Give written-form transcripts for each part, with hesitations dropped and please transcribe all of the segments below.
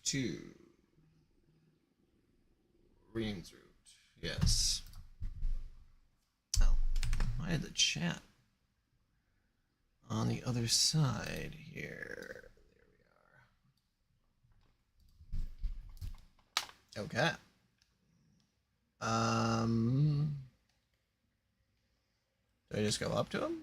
to Reen's route. Yes. Oh, I had the chat on the other side here. There we are. Okay. Do I just go up to him?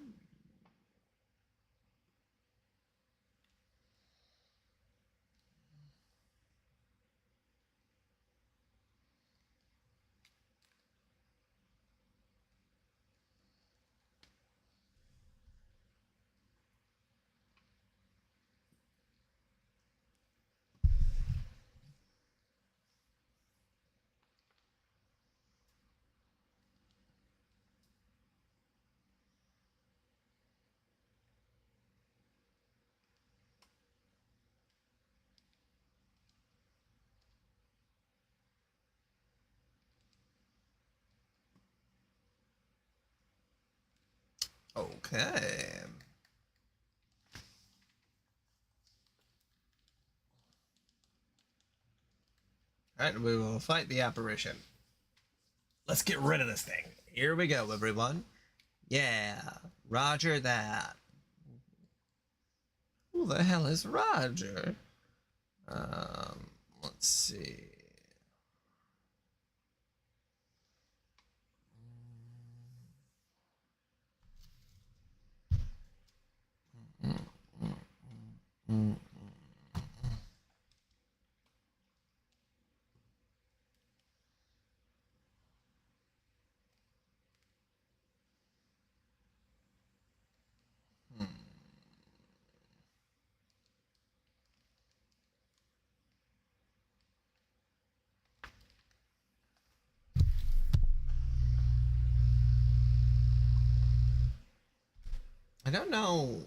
Okay. Alright, we will fight the apparition. Let's get rid of this thing. Here we go, everyone. Yeah, Roger that. Who the hell is Roger? Let's see. I don't know.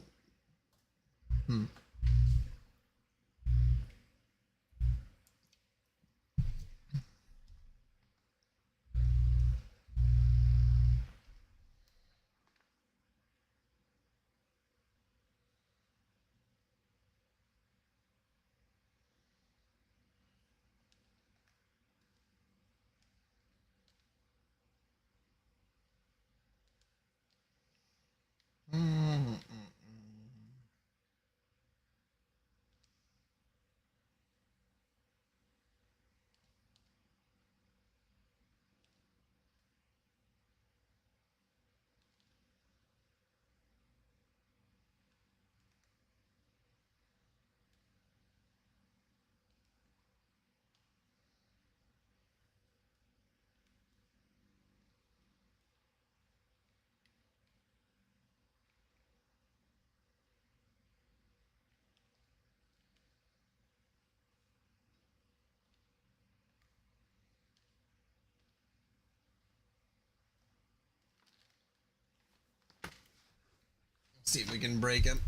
See if we can break him.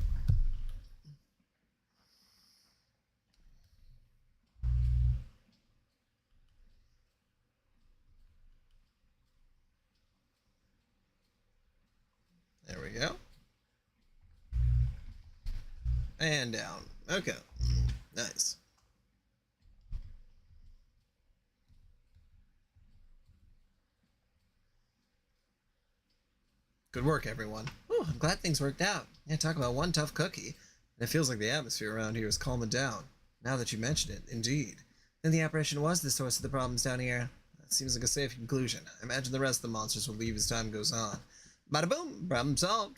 There we go. And down. Okay. Nice. Good work, everyone. Ooh, I'm glad things worked out. Yeah, talk about one tough cookie. And it feels like the atmosphere around here is calming down. Now that you mention it, indeed. Then the apparition was the source of the problems down here. That seems like a safe conclusion. I imagine the rest of the monsters will leave as time goes on. Bada boom! Problem solved.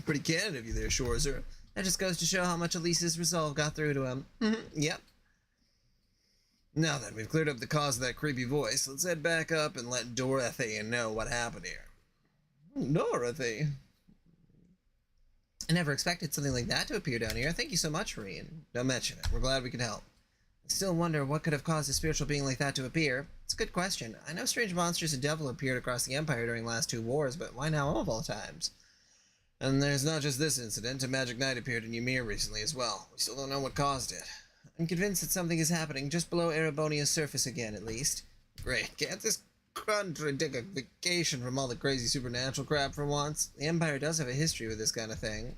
Pretty candid of you there, Schwarzer. That just goes to show how much Elise's resolve got through to him. Yep. Now then, we've cleared up the cause of that creepy voice. Let's head back up and let Dorothy know what happened here. Dorothy? I never expected something like that to appear down here. Thank you so much, Reen. Don't mention it. We're glad we could help. I still wonder what could have caused a spiritual being like that to appear. It's a good question. I know strange monsters and devil appeared across the Empire during the last two wars, but why now of all times? And there's not just this incident. A magic knight appeared in Ymir recently as well. We still don't know what caused it. I'm convinced that something is happening just below Erebonia's surface again, at least. Great. Can't this country take a vacation from all the crazy supernatural crap for once? The Empire does have a history with this kind of thing.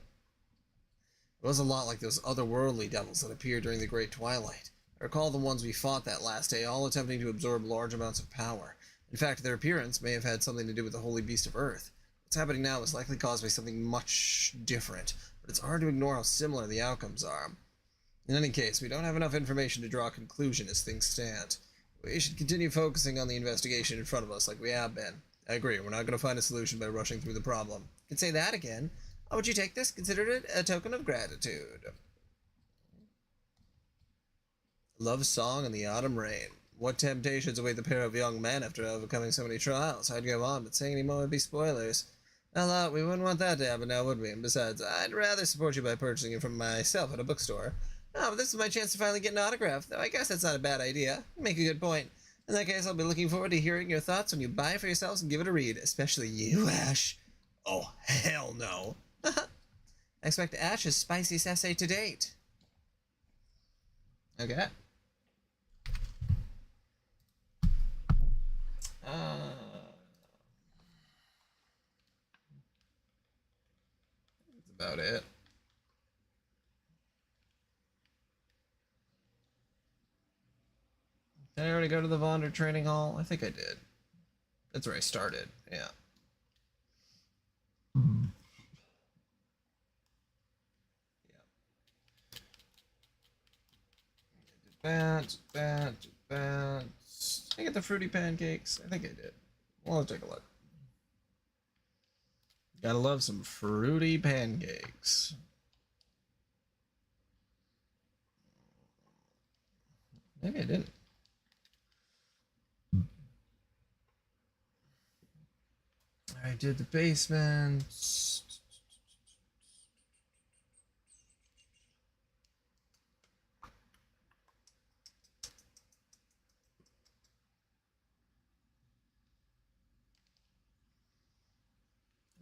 It was a lot like those otherworldly devils that appeared during the Great Twilight. I recall the ones we fought that last day, all attempting to absorb large amounts of power. In fact, their appearance may have had something to do with the Holy Beast of Earth. What's happening now is likely caused by something much different, but it's hard to ignore how similar the outcomes are. In any case, we don't have enough information to draw a conclusion as things stand. We should continue focusing on the investigation in front of us like we have been. I agree, we're not going to find a solution by rushing through the problem. You can say that again. How would you take this? Consider it a token of gratitude. Love song in the autumn rain. What temptations await the pair of young men after overcoming so many trials? I'd go on, but saying any more would be spoilers. Well, we wouldn't want that to happen now, would we? And besides, I'd rather support you by purchasing it from myself at a bookstore. Oh, but this is my chance to finally get an autograph, though I guess that's not a bad idea. You make a good point. In that case, I'll be looking forward to hearing your thoughts when you buy it for yourselves and give it a read. Especially you, Ash. Oh, hell no. I expect Ash's spiciest essay to date. Okay. That's about it. Did I already go to the Vonder Training Hall? I think I did. That's where I started, yeah. Did that. Did I get the fruity pancakes? I think I did. Well, let's take a look. Gotta love some fruity pancakes. Maybe I didn't. I did the basement.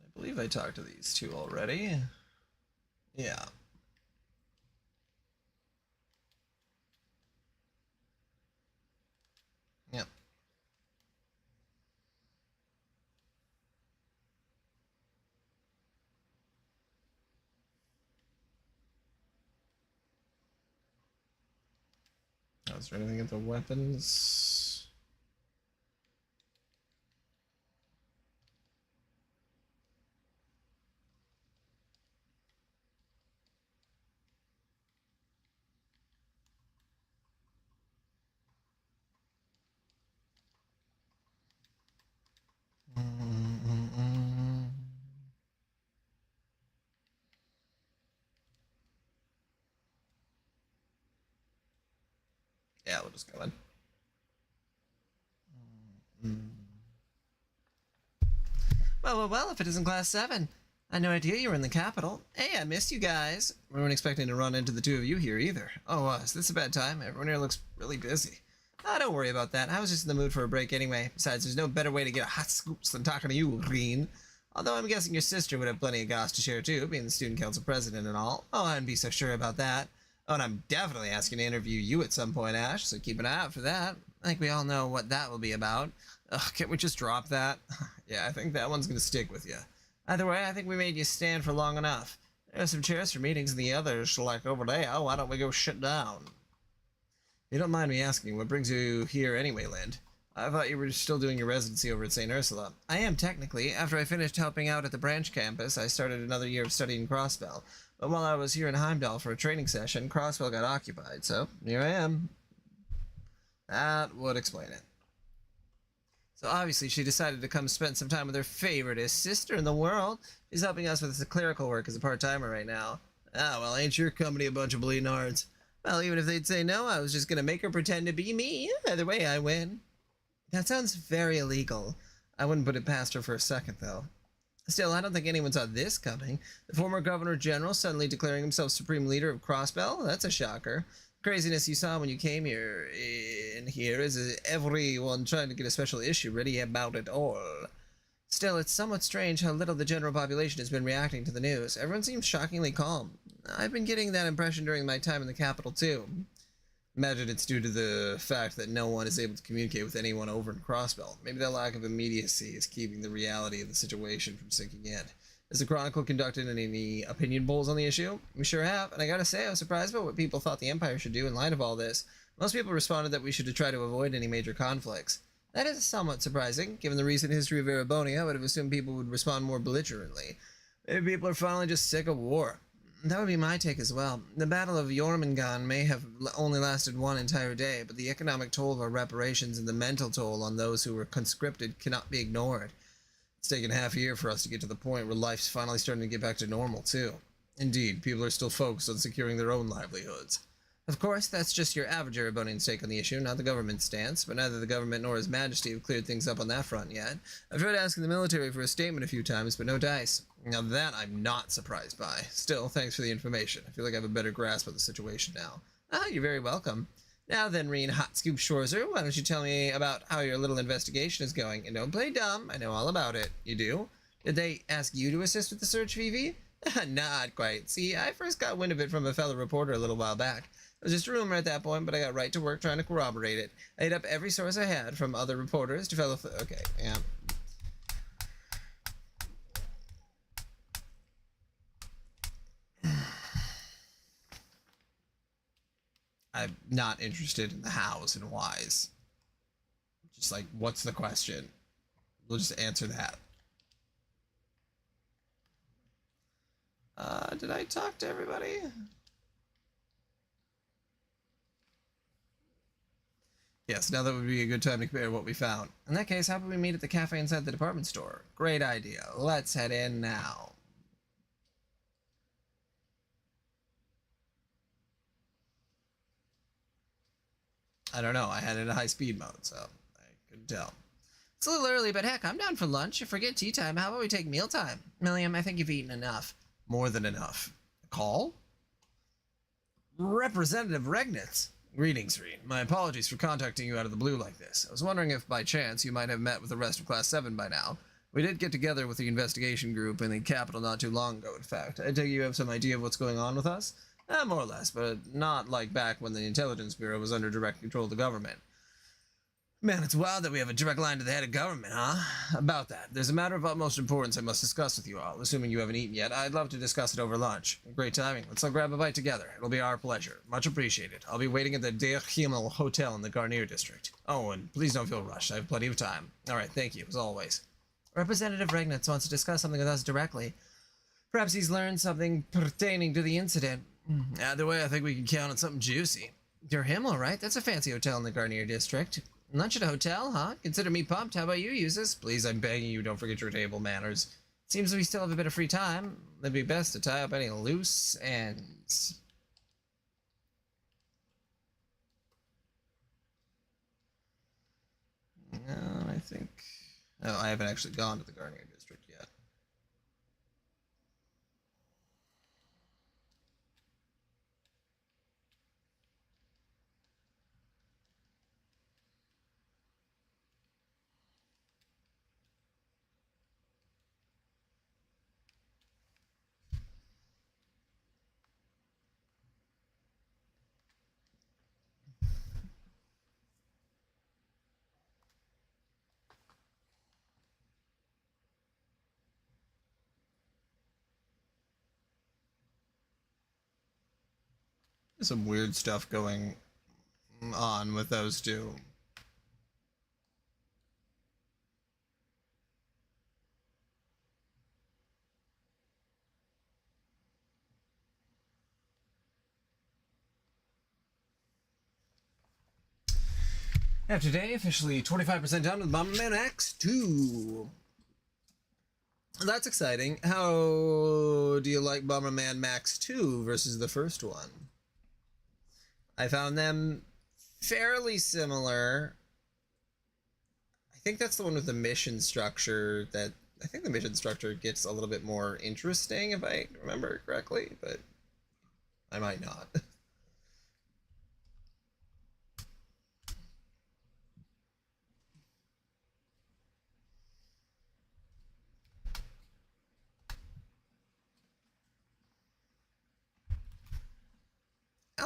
I believe I talked to these two already. Yeah. Yep. Is there anything at the weapons? Yeah, we'll just go in. Well, if it isn't Class 7. I had no idea you were in the capital. Hey, I missed you guys. We weren't expecting to run into the two of you here either. Oh, is this a bad time? Everyone here looks really busy. Don't worry about that. I was just in the mood for a break anyway. Besides, there's no better way to get a hot scoops than talking to you, Green. Although I'm guessing your sister would have plenty of goss to share too, being the student council president and all. Oh, I wouldn't be so sure about that. Oh, and I'm definitely asking to interview you at some point, Ash, so keep an eye out for that. I think we all know what that will be about. Ugh, can't we just drop that? Yeah, I think that one's gonna stick with you. Either way, I think we made you stand for long enough. There are some chairs for meetings and the others, like over there. Oh, why don't we go sit down? You don't mind me asking, what brings you here anyway, Lind? I thought you were still doing your residency over at St. Ursula. I am, technically. After I finished helping out at the branch campus, I started another year of studying Crossbell. But while I was here in Heimdall for a training session, Crossbell got occupied, so here I am. That would explain it. So obviously she decided to come spend some time with her favoriteest sister in the world. She's helping us with the clerical work as a part-timer right now. Ah, well, ain't your company a bunch of bleeding hearts? Well, even if they'd say no, I was just gonna make her pretend to be me. Either way, I win. That sounds very illegal. I wouldn't put it past her for a second, though. Still, I don't think anyone saw this coming. The former Governor General suddenly declaring himself Supreme Leader of Crossbell? That's a shocker. The craziness you saw when you came here is everyone trying to get a special issue ready about it all. Still, it's somewhat strange how little the general population has been reacting to the news. Everyone seems shockingly calm. I've been getting that impression during my time in the capital, too. Imagine it's due to the fact that no one is able to communicate with anyone over in Crossbelt. Maybe that lack of immediacy is keeping the reality of the situation from sinking in. Has the Chronicle conducted any opinion polls on the issue? We sure have, and I gotta say I was surprised by what people thought the Empire should do in light of all this. Most people responded that we should try to avoid any major conflicts. That is somewhat surprising. Given the recent history of Ereboni, I would have assumed people would respond more belligerently. Maybe people are finally just sick of war. That would be my take as well. The Battle of Jormungand may have only lasted one entire day, but the economic toll of our reparations and the mental toll on those who were conscripted cannot be ignored. It's taken half a year for us to get to the point where life's finally starting to get back to normal, too. Indeed, people are still focused on securing their own livelihoods. Of course, that's just your average Erebonian's take on the issue, not the government's stance, but neither the government nor His Majesty have cleared things up on that front yet. I've tried asking the military for a statement a few times, but no dice. Now that I'm not surprised by. Still, thanks for the information. I feel like I have a better grasp of the situation now. Ah, you're very welcome. Now then, Reen Hot Scoop Schwarzer, why don't you tell me about how your little investigation is going? And don't play dumb, I know all about it. You do? Did they ask you to assist with the search, Vivi? Not quite. See, I first got wind of it from a fellow reporter a little while back. It was just a rumor at that point, but I got right to work trying to corroborate it. I ate up every source I had, from other reporters to fellow... Okay, yeah. I'm not interested in the hows and whys. Just like, what's the question? We'll just answer that. Did I talk to everybody? Yes, now that would be a good time to compare what we found. In that case, how about we meet at the cafe inside the department store? Great idea. Let's head in now. I don't know. I had it in high speed mode, so I couldn't tell. It's a little early, but heck, I'm down for lunch. Forget tea time. How about we take mealtime? Milliam, I think you've eaten enough. More than enough. Call? Representative Regnitz. Greetings, Reen. My apologies for contacting you out of the blue like this. I was wondering if, by chance, you might have met with the rest of Class 7 by now. We did get together with the investigation group in the capital not too long ago, in fact. I take you have some idea of what's going on with us? More or less, but not like back when the Intelligence Bureau was under direct control of the government. Man, it's wild that we have a direct line to the head of government, huh? About that, there's a matter of utmost importance I must discuss with you all. Assuming you haven't eaten yet, I'd love to discuss it over lunch. Great timing. Let's all grab a bite together. It'll be our pleasure. Much appreciated. I'll be waiting at the Der Himmel Hotel in the Garnier district. Oh, and please don't feel rushed. I have plenty of time. All right, thank you, as always. Representative Regnitz wants to discuss something with us directly. Perhaps he's learned something pertaining to the incident. Either way, I think we can count on something juicy. Der Himmel, right? That's a fancy hotel in the Garnier district. Lunch at a hotel, huh? Consider me pumped. How about you, Eustace? Please, I'm begging you, don't forget your table manners. Seems we still have a bit of free time. It'd be best to tie up any loose ends. No, I think... Oh, I haven't actually gone to the Garnier district yet. There's some weird stuff going on with those two. After today, officially 25% down with Bomberman X 2. That's exciting. How do you like Bomberman Max 2 versus the first one? I found them fairly similar. I think that's the one with the mission structure that... I think the mission structure gets a little bit more interesting if I remember correctly, but I might not.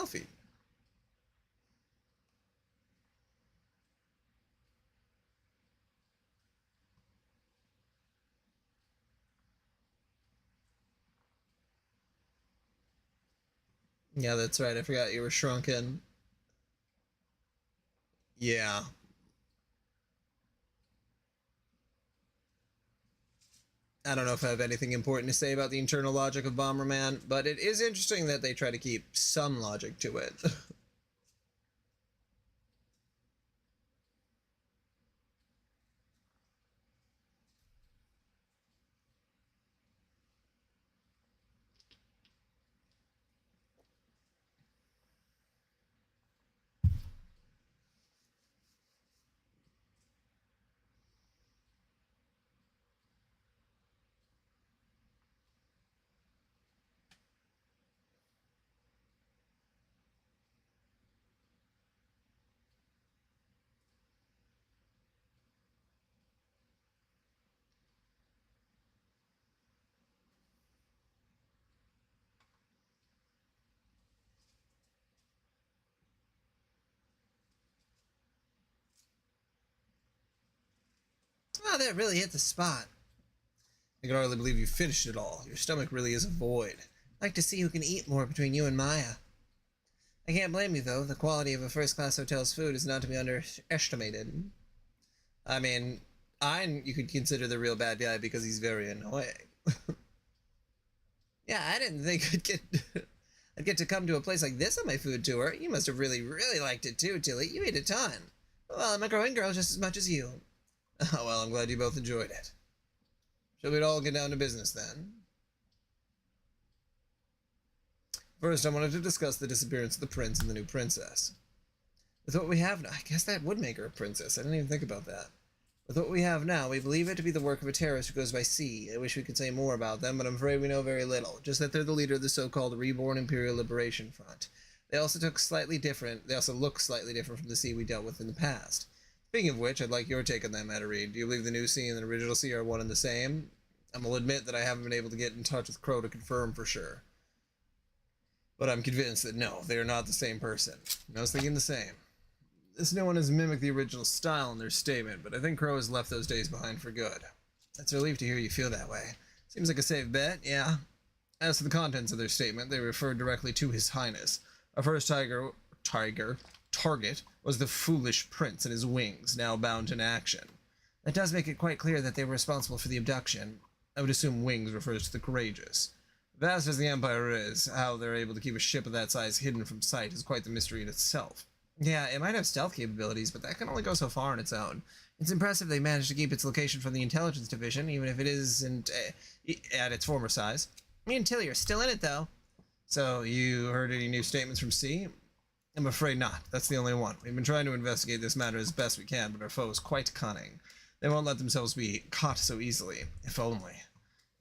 selfie. Yeah, that's right. I forgot you were shrunken. Yeah. I don't know if I have anything important to say about the internal logic of Bomberman, but it is interesting that they try to keep some logic to it. Wow, that really hit the spot. I can hardly believe you finished it all. Your stomach really is a void. I'd like to see who can eat more between you and Maya. I can't blame you, though. The quality of a first-class hotel's food is not to be underestimated. I mean, you could consider the real bad guy because he's very annoying. Yeah, I didn't think I'd get to come to a place like this on my food tour. You must have really, really liked it too, Tilly. You ate a ton. Well, I'm a growing girl just as much as you. Oh, well, I'm glad you both enjoyed it. Shall we all get down to business, then? First, I wanted to discuss the disappearance of the prince and the new princess. With what we have now, I guess that would make her a princess. I didn't even think about that. With what we have now, we believe it to be the work of a terrorist who goes by C. I wish we could say more about them, but I'm afraid we know very little. Just that they're the leader of the so-called Reborn Imperial Liberation Front. They also look slightly different from the C we dealt with in the past. Speaking of which, I'd like your take on that matter, Reed. Do you believe the new C and the original C are one and the same? I will admit that I haven't been able to get in touch with Crow to confirm for sure. But I'm convinced that no, they are not the same person. I was thinking the same. This new one has mimicked the original style in their statement, but I think Crow has left those days behind for good. It's a relief to hear you feel that way. Seems like a safe bet, yeah. As to the contents of their statement, they referred directly to His Highness. Our first target was the foolish prince and his wings, now bound in action. That does make it quite clear that they were responsible for the abduction. I would assume wings refers to the courageous. Vast as the Empire is, how they're able to keep a ship of that size hidden from sight is quite the mystery in itself. Yeah, it might have stealth capabilities, but that can only go so far on its own. It's impressive they managed to keep its location from the intelligence division, even if it isn't at its former size. Me and Tilly are still in it, though. So, you heard any new statements from C? I'm afraid not. That's the only one. We've been trying to investigate this matter as best we can, but our foe is quite cunning. They won't let themselves be caught so easily, if only.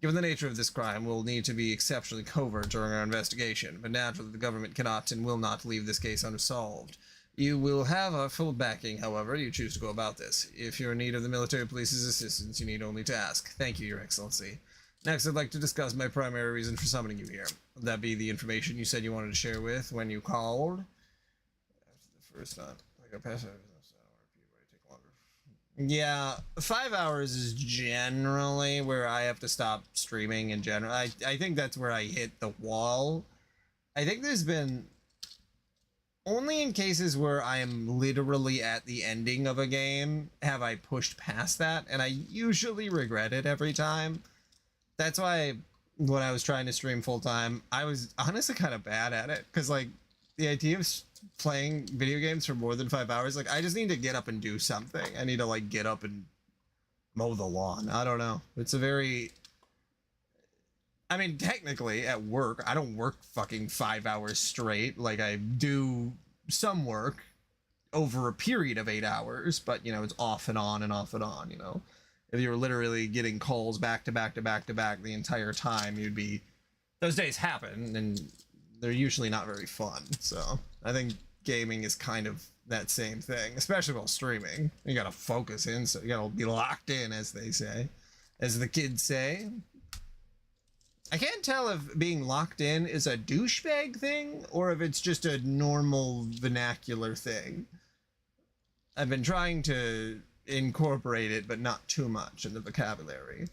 Given the nature of this crime, we'll need to be exceptionally covert during our investigation, but naturally the government cannot and will not leave this case unsolved. You will have our full backing, however you choose to go about this. If you're in need of the military police's assistance, you need only to ask. Thank you, Your Excellency. Next, I'd like to discuss my primary reason for summoning you here. Would that be the information you said you wanted to share with when you called? After the first time, like I passed out. Yeah, 5 hours is generally where I have to stop streaming in general. I think that's where I hit the wall. I think there's been only in cases where I am literally at the ending of a game have I pushed past that, and I usually regret it every time. That's why when I was trying to stream full time, I was honestly kind of bad at it, because like the idea of playing video games for more than 5 hours, like I just need to get up and do something. I need to like get up and mow the lawn. I don't know. It's a very, I mean, technically at work, I don't work fucking 5 hours straight. Like I do some work over a period of 8 hours, but you know, it's off and on and off and on, you know. If you were literally getting calls back to back to back to back the entire time, you'd be, those days happen and they're usually not very fun. So I think gaming is kind of that same thing, especially while streaming. You gotta focus in, so you gotta be locked in, as they say, as the kids say. I can't tell if being locked in is a douchebag thing or if it's just a normal vernacular thing. I've been trying to incorporate it, but not too much in the vocabulary.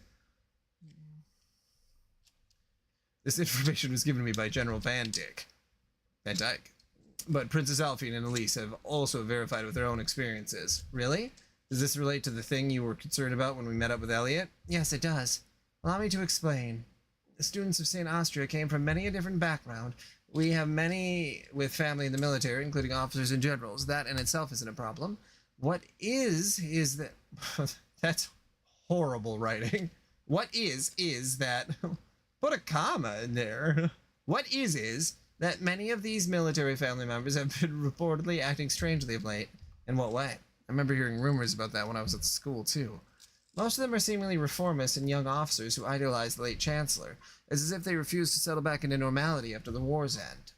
This information was given to me by General Van Dyke. But Princess Alphine and Elise have also verified with their own experiences. Really? Does this relate to the thing you were concerned about when we met up with Elliot? Yes, it does. Allow me to explain. The students of St. Austria came from many a different background. We have many with family in the military, including officers and generals. That in itself isn't a problem. What is that... That's horrible writing. What is that... Put a comma in there. What is that many of these military family members have been reportedly acting strangely of late. In what way? I remember hearing rumors about that when I was at school, too. Most of them are seemingly reformists and young officers who idolize the late Chancellor. It's as if they refuse to settle back into normality after the war's end.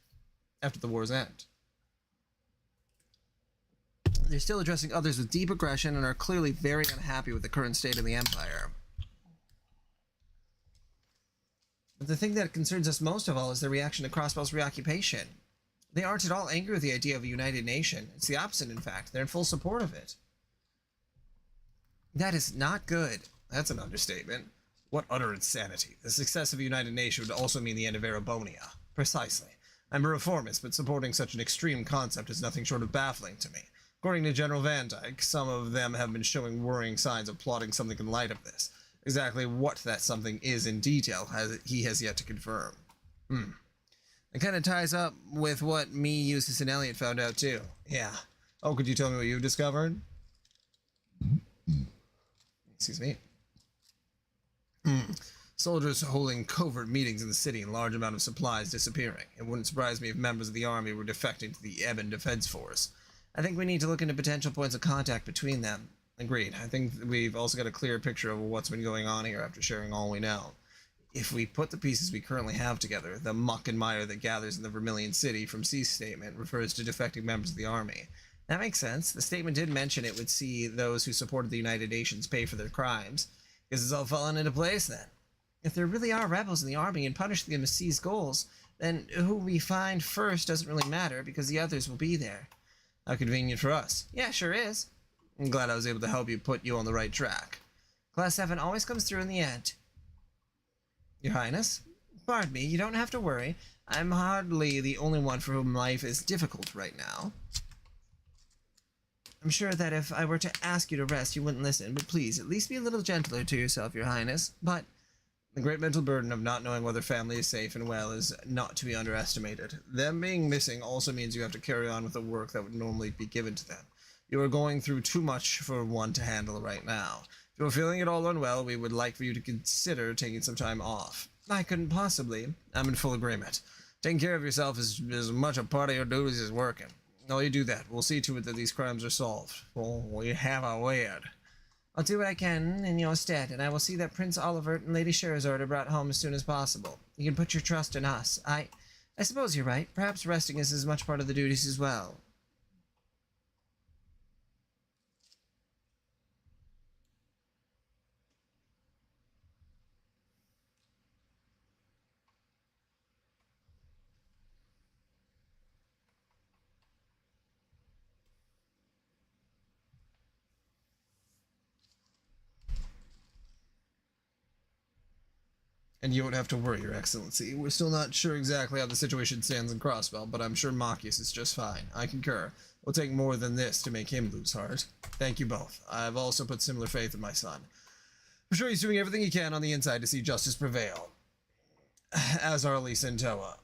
They're still addressing others with deep aggression and are clearly very unhappy with the current state of the Empire. But the thing that concerns us most of all is their reaction to Crossbell's reoccupation. They aren't at all angry with the idea of a united nation. It's the opposite, in fact. They're in full support of it. That is not good. That's an understatement. What utter insanity. The success of a united nation would also mean the end of Erebonia. Precisely. I'm a reformist, but supporting such an extreme concept is nothing short of baffling to me. According to General Van Dyke, some of them have been showing worrying signs of plotting something in light of this. Exactly what that something is in detail he has yet to confirm. It kind of ties up with what me, Eustace, and Elliot found out too. Yeah. Oh, could you tell me what you've discovered? Excuse me. Soldiers holding covert meetings in the city and large amount of supplies disappearing. It wouldn't surprise me if members of the army were defecting to the Ebon Defense Force. I think we need to look into potential points of contact between them. Agreed. I think we've also got a clear picture of what's been going on here after sharing all we know. If we put the pieces we currently have together, the muck and mire that gathers in the Vermilion City from C's statement refers to defecting members of the army. That makes sense. The statement did mention it would see those who supported the United Nations pay for their crimes. Guess it's all fallen into place then. If there really are rebels in the army and punish them as C's goals, then who we find first doesn't really matter because the others will be there. How convenient for us. Yeah, sure is. I'm glad I was able to help you put you on the right track. Class 7 always comes through in the end. Your Highness? Pardon me, you don't have to worry. I'm hardly the only one for whom life is difficult right now. I'm sure that if I were to ask you to rest, you wouldn't listen, but please, at least be a little gentler to yourself, Your Highness. But the great mental burden of not knowing whether family is safe and well is not to be underestimated. Them being missing also means you have to carry on with the work that would normally be given to them. You are going through too much for one to handle right now. If you're feeling at all unwell, we would like for you to consider taking some time off. I couldn't possibly. I'm in full agreement. Taking care of yourself is as much a part of your duties as working. While you do that, we'll see to it that these crimes are solved. We have a word. I'll do what I can in your stead, and I will see that Prince Olivert and Lady Sherazade are brought home as soon as possible. You can put your trust in us. I suppose you're right. Perhaps resting is as much part of the duties as well. And you won't have to worry, Your Excellency. We're still not sure exactly how the situation stands in Crossbell, but I'm sure Machias is just fine. I concur. It'll take more than this to make him lose heart. Thank you both. I've also put similar faith in my son. I'm sure he's doing everything he can on the inside to see justice prevail. As are Elise and Toa.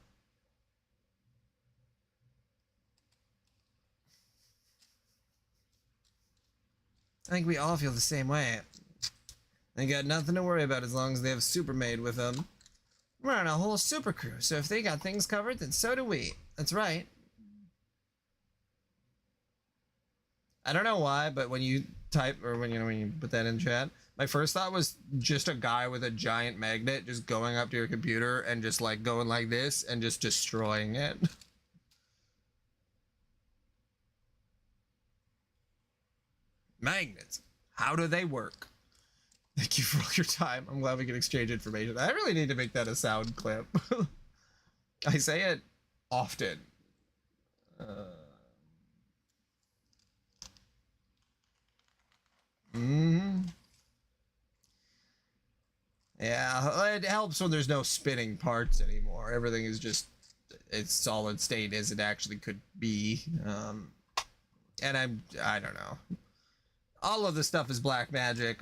I think we all feel the same way. They got nothing to worry about as long as they have Supermaid with them. We're on a whole super crew, so if they got things covered, then so do we. That's right. I don't know why, but when you type, or when you put that in chat, my first thought was just a guy with a giant magnet just going up to your computer and just like going like this and just destroying it. Magnets. How do they work? Thank you for all your time. I'm glad we can exchange information. I really need to make that a sound clip. I say it often. Yeah, it helps when there's no spinning parts anymore. Everything is just its solid state as it actually could be. And I don't know. All of the stuff is black magic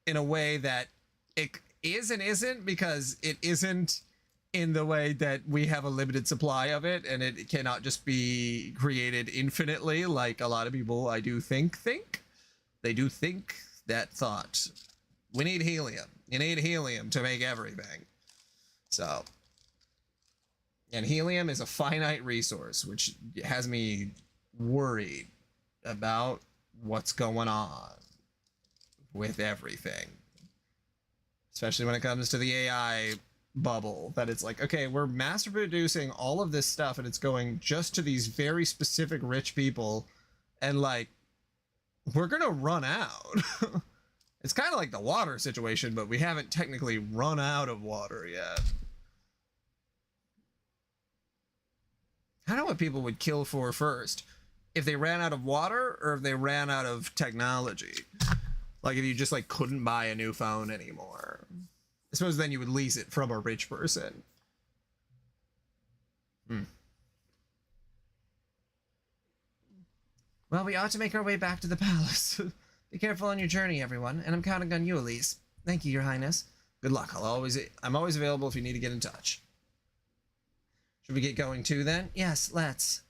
in a way that it is and isn't, because it isn't in the way that we have a limited supply of it and it cannot just be created infinitely like a lot of people I do think. They do think that thought. We need helium. You need helium to make everything. So, and helium is a finite resource, which has me worried about what's going on with everything. Especially when it comes to the AI bubble, that it's like, okay, we're mass producing all of this stuff and it's going just to these very specific rich people, and like, we're gonna run out. It's kind of like the water situation, but we haven't technically run out of water yet. I don't know what people would kill for first. If they ran out of water or if they ran out of technology. Like if you just like couldn't buy a new phone anymore. I suppose then you would lease it from a rich person. Well, we ought to make our way back to the palace. Be careful on your journey, everyone, and I'm counting on you, Elise. Thank you, Your Highness. Good luck. I'm always available if you need to get in touch. Should we get going too, then? Yes, let's.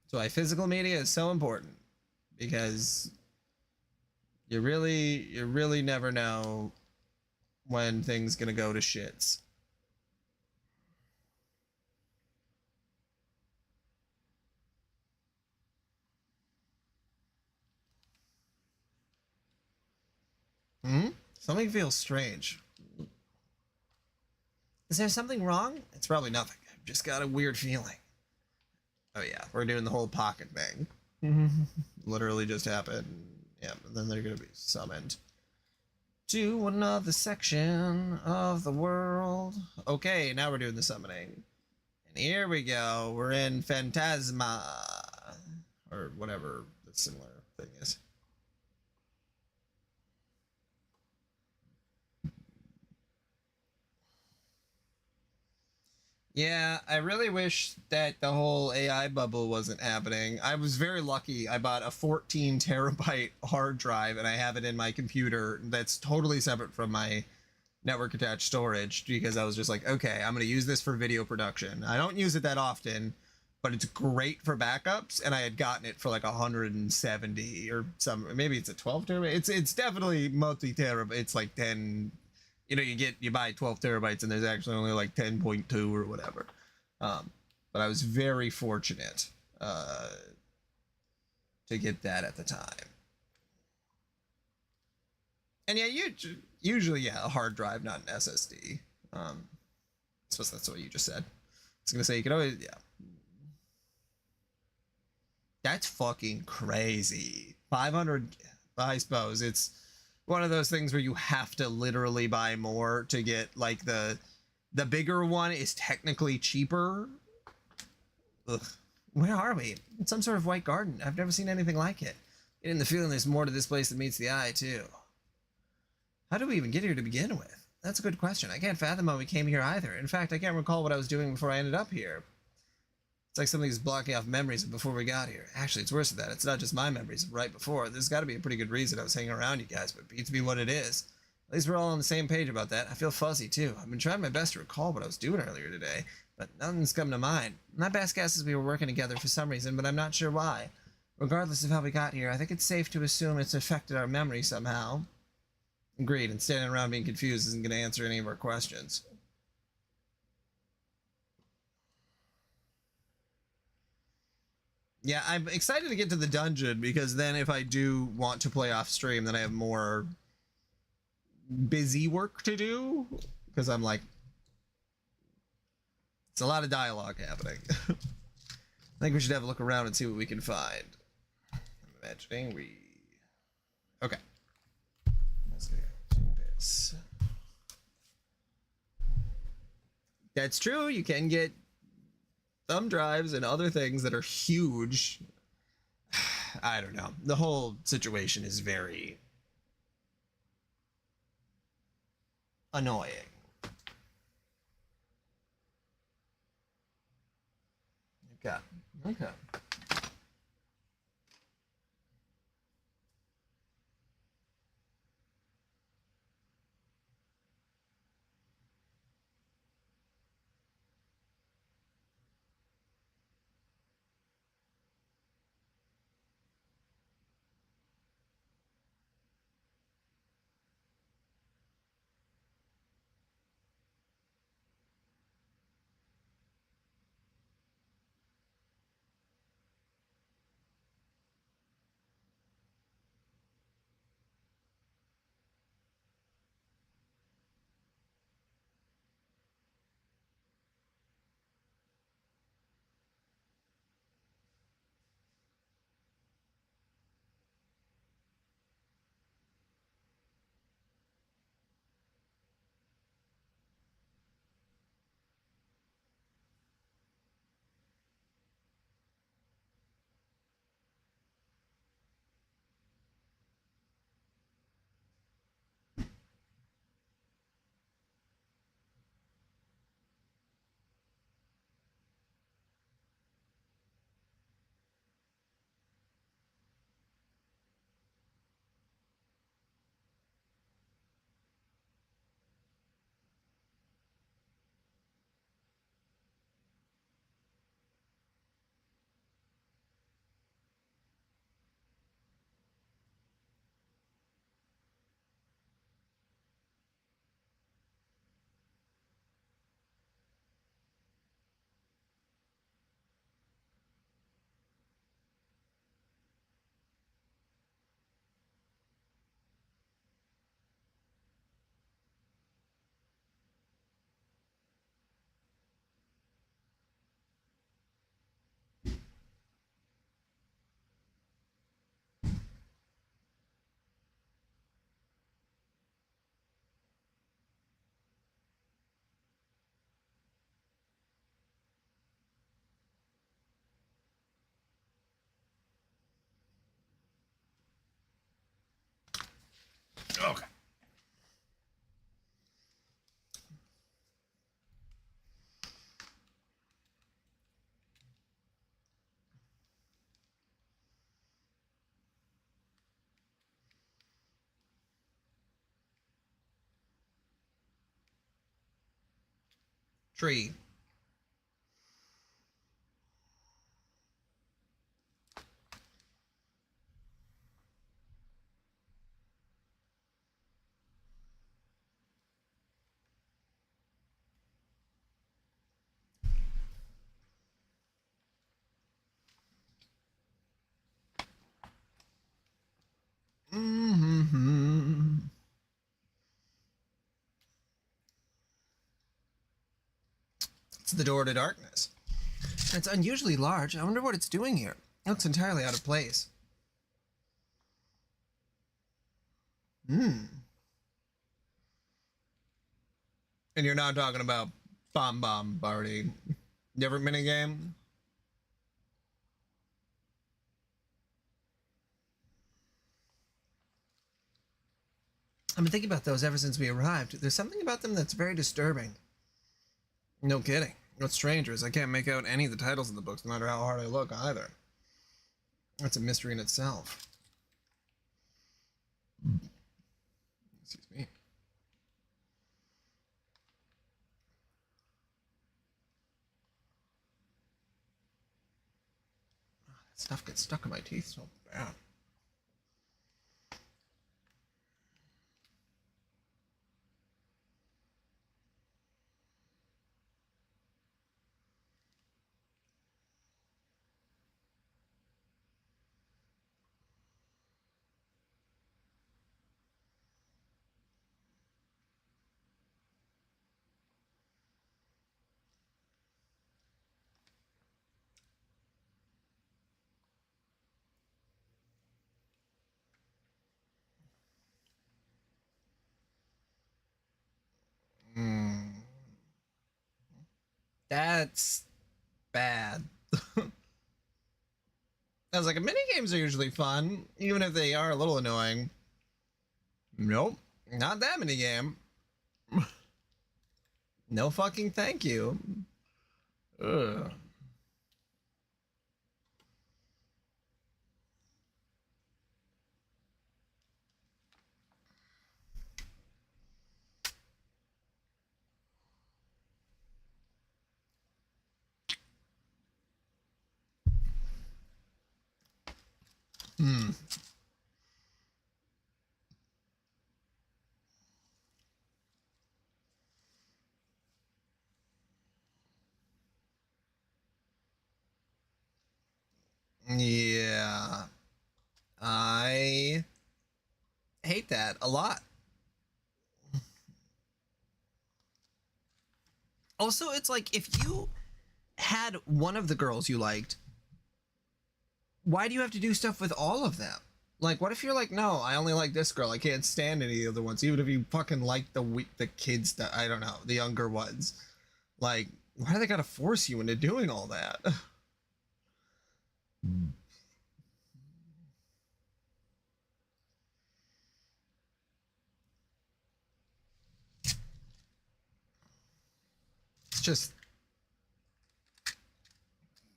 So why physical media is so important, because you really never know when things gonna go to shits. Something feels strange. Is there something wrong? It's probably nothing. I've just got a weird feeling. Oh yeah, we're doing the whole pocket thing. Literally just happened. Yeah, and then they're gonna be summoned to another section of the world. Okay, now we're doing the summoning. And here we go. We're in Phantasma. Or whatever the similar thing is. Yeah, I really wish that the whole AI bubble wasn't happening. I was very lucky. I bought a 14 terabyte hard drive and I have it in my computer that's totally separate from my network attached storage, because I was just like, okay, I'm going to use this for video production. I don't use it that often, but it's great for backups, and I had gotten it for like 170 or some, maybe it's a 12 terabyte. It's definitely multi-terabyte. It's like 10, you buy 12 terabytes and there's actually only like 10.2 or whatever. But I was very fortunate to get that at the time. And yeah, usually, a hard drive, not an SSD. I suppose that's what you just said. I was gonna say you could always, yeah. That's fucking crazy. 500, I suppose it's one of those things where you have to literally buy more to get like the bigger one is technically cheaper. Ugh. Where are we? It's some sort of white garden. I've never seen anything like it. Getting the feeling there's more to this place than meets the eye, too. How did we even get here to begin with? That's a good question. I can't fathom how we came here either. In fact, I can't recall what I was doing before I ended up here. It's like something's blocking off memories of before we got here. Actually, it's worse than that. It's not just my memories of right before. There's got to be a pretty good reason I was hanging around you guys, but it beats me what it is. At least we're all on the same page about that. I feel fuzzy, too. I've been trying my best to recall what I was doing earlier today, but nothing's come to mind. My best guess is we were working together for some reason, but I'm not sure why. Regardless of how we got here, I think it's safe to assume it's affected our memory somehow. Agreed, and standing around being confused isn't going to answer any of our questions. Yeah, I'm excited to get to the dungeon, because then if I do want to play off stream, then I have more busy work to do, because I'm like, it's a lot of dialogue happening. I think we should have a look around and see what we can find. mentioning we... Okay. Let's do this. That's true. You can get thumb drives and other things that are huge. I don't know. The whole situation is very annoying. Okay. Okay. Okay. Tree. Mm-hmm. It's the door to darkness. It's unusually large. I wonder what it's doing here. It looks entirely out of place. Hmm. And you're not talking about Bomb Party. Different minigame? I've been thinking about those ever since we arrived. There's something about them that's very disturbing. No kidding. What's stranger is I can't make out any of the titles of the books, no matter how hard I look, either. That's a mystery in itself. Excuse me. That stuff gets stuck in my teeth so bad. That's bad. I was like, mini games are usually fun, even if they are a little annoying. Nope, not that mini game. No fucking thank you. Ugh. Hmm. Yeah. I hate that a lot. Also, it's like if you had one of the girls you liked, why do you have to do stuff with all of them? Like, what if you're like, no, I only like this girl. I can't stand any other ones, even if you fucking like the kids that I don't know, the younger ones. Like, why do they gotta force you into doing all that? It's just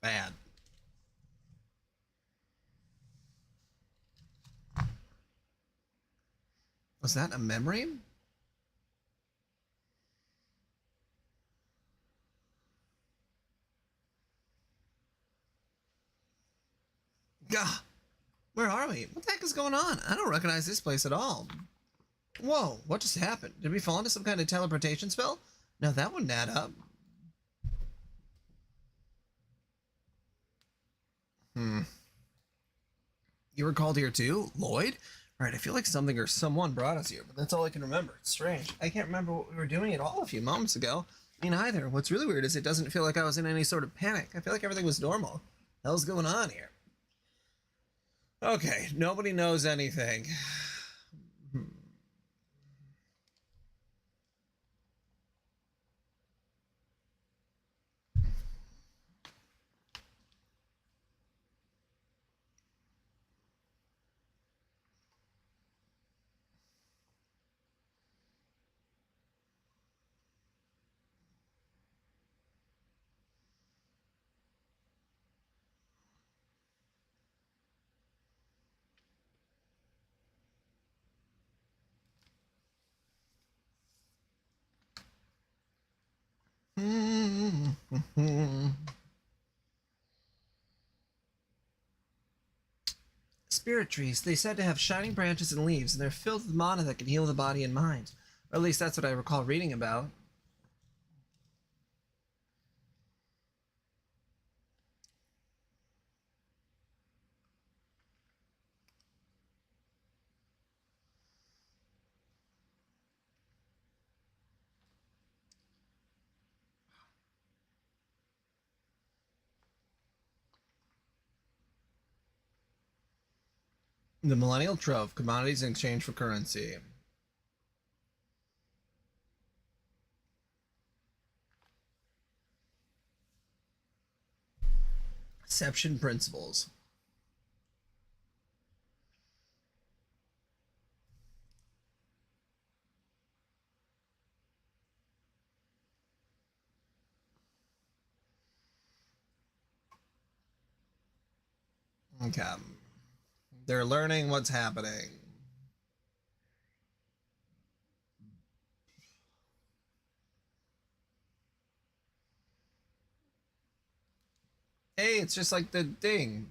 bad. Was that a memory? Gah, where are we? What the heck is going on? I don't recognize this place at all. Whoa, what just happened? Did we fall into some kind of teleportation spell? No, that wouldn't add up. Hmm. You were called here too? Lloyd? Right, I feel like something or someone brought us here, but that's all I can remember. It's strange. I can't remember what we were doing at all a few moments ago. Me neither. What's really weird is it doesn't feel like I was in any sort of panic. I feel like everything was normal. What the hell's going on here? Okay, nobody knows anything. Spirit trees, they said to have shining branches and leaves, and they're filled with mana that can heal the body and mind. Or at least that's what I recall reading about. The Millennial Trove, commodities in exchange for currency. Exception principles. Okay. They're learning what's happening. Hey, it's just like the thing.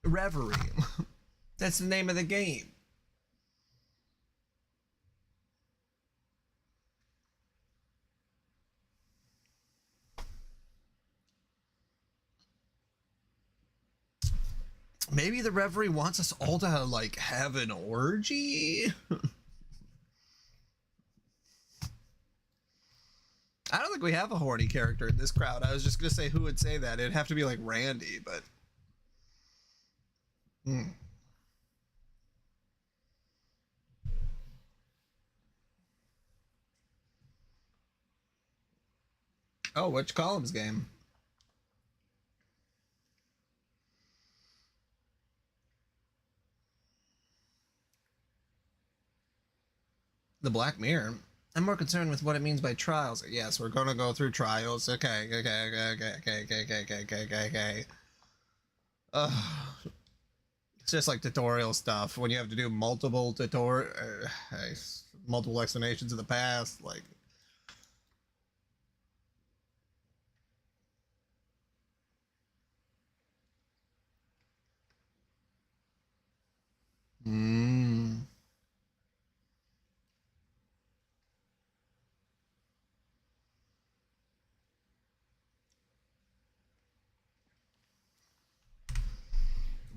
Reverie. That's the name of the game. Maybe the Reverie wants us all to like have an orgy. I don't think we have a horny character in this crowd. I was just gonna say who would say that. It'd have to be like Randy, but. Hmm. Oh, which columns game? The Black Mirror. I'm more concerned with what it means by trials. Yes, we're gonna go through trials. Okay. It's just like tutorial stuff when you have to do multiple multiple explanations of the past. Like,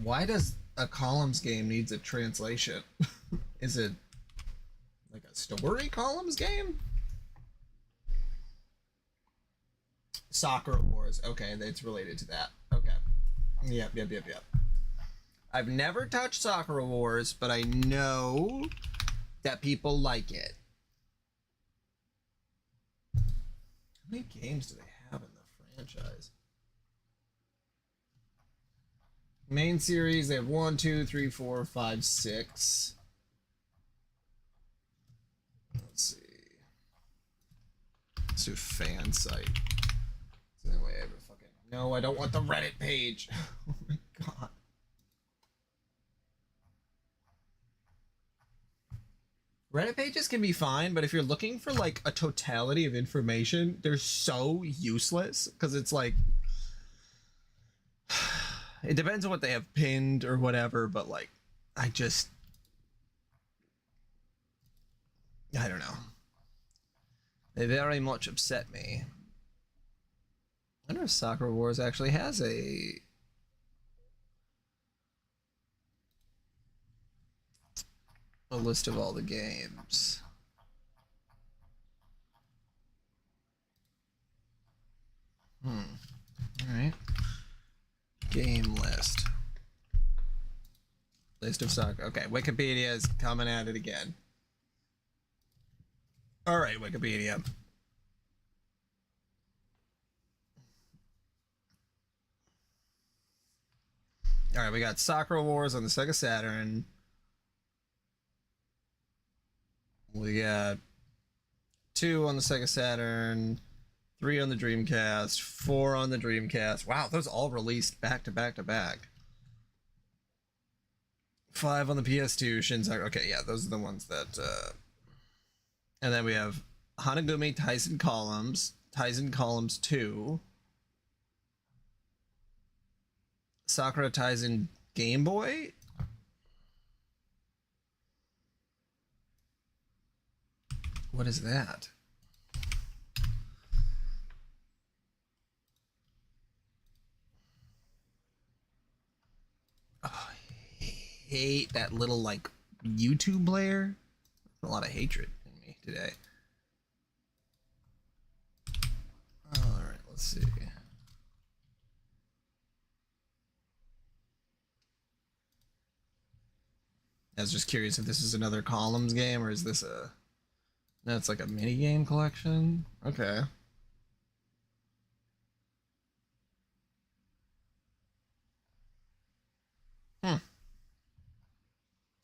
why does a columns game needs a translation? Is it like a story columns game? Soccer Wars. Okay, that's related to that. Okay. Yep. I've never touched Soccer Wars, but I know that people like it. How many games do they have in the franchise? Main series, they have 1, 2, 3, 4, 5, 6. Let's see. Let's do fan site. It's the only way I ever fucking. No, I don't want the Reddit page. Oh my god. Reddit pages can be fine, but if you're looking for like a totality of information, they're so useless because it's like. It depends on what they have pinned or whatever, but like, I don't know. They very much upset me. I wonder if Soccer Wars actually has a list of all the games. All right. Game list. List of soccer. Okay, Wikipedia is coming at it again. All right, Wikipedia. All right, we got Soccer Wars on the Sega Saturn. We got 2 on the Sega Saturn, 3 on the Dreamcast, 4 on the Dreamcast. Wow, those all released back to back to back. 5 on the PS2, Shinsegae. Okay, yeah, those are the ones that. And then we have Hanagumi Tyson Columns 2, Sakura Tyson Game Boy. What is that? Oh, I hate that little like YouTube player. A lot of hatred in me today. All right, let's see. I was just curious if this is another columns game or is this a. No, it's like a mini game collection. Okay.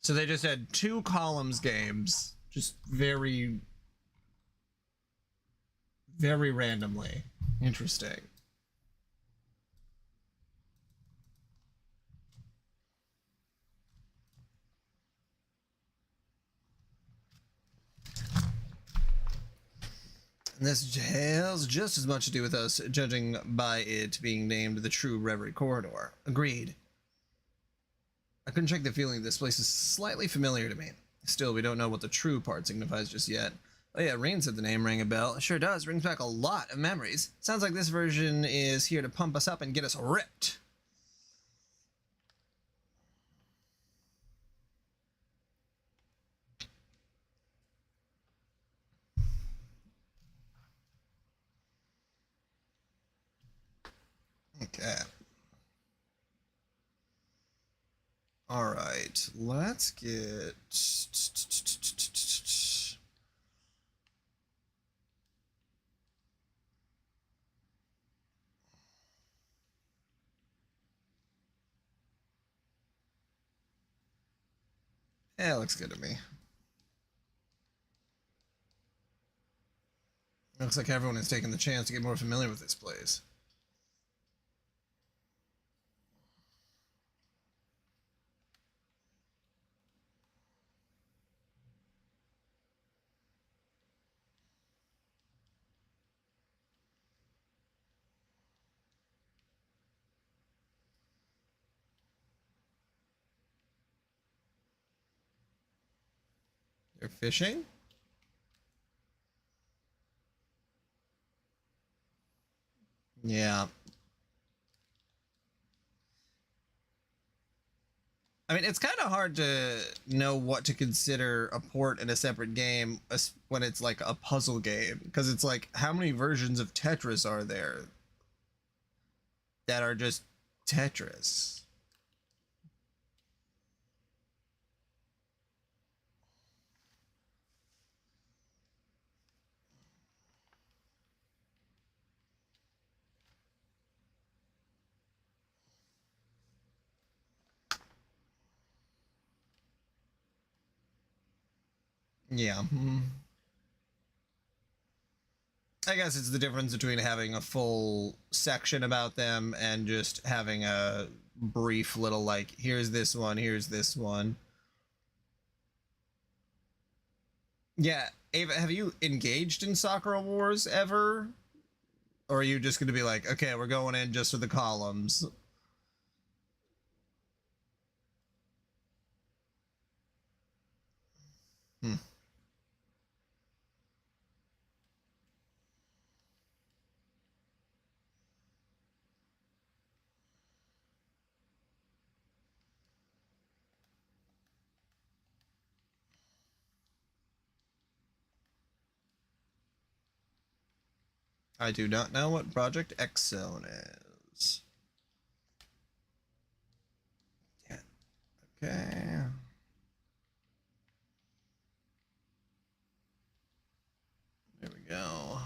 So they just had 2 columns games, just very, very randomly. Interesting. And this has just as much to do with us, judging by it being named the true Reverie Corridor. Agreed. I couldn't shake the feeling this place is slightly familiar to me. Still, we don't know what the true part signifies just yet. Oh yeah, Rain said the name rang a bell. It sure does. Brings back a lot of memories. Sounds like this version is here to pump us up and get us ripped. Okay. All right, let's get. Yeah, it looks good to me. Looks like everyone is taking the chance to get more familiar with this place. They're fishing? Yeah. I mean, it's kind of hard to know what to consider a port in a separate game when it's like a puzzle game. Because it's like, how many versions of Tetris are there that are just Tetris? Yeah. I guess it's the difference between having a full section about them and just having a brief little, like, here's this one, here's this one. Yeah, Ava, have you engaged in Sakura Wars ever? Or are you just going to be like, okay, we're going in just for the columns? Hmm. I do not know what Project X Zone is. Yeah. Okay. There we go.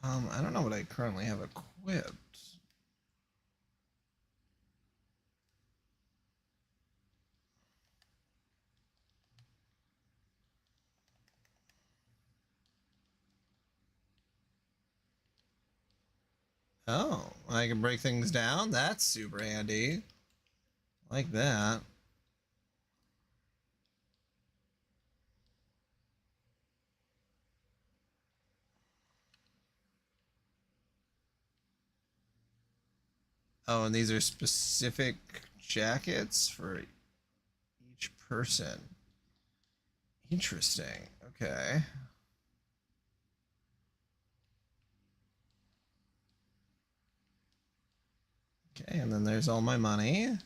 I don't know what I currently have equipped. Oh, I can break things down? That's super handy. Like that. Oh, and these are specific jackets for each person. Interesting. Okay. Okay, and then there's all my money.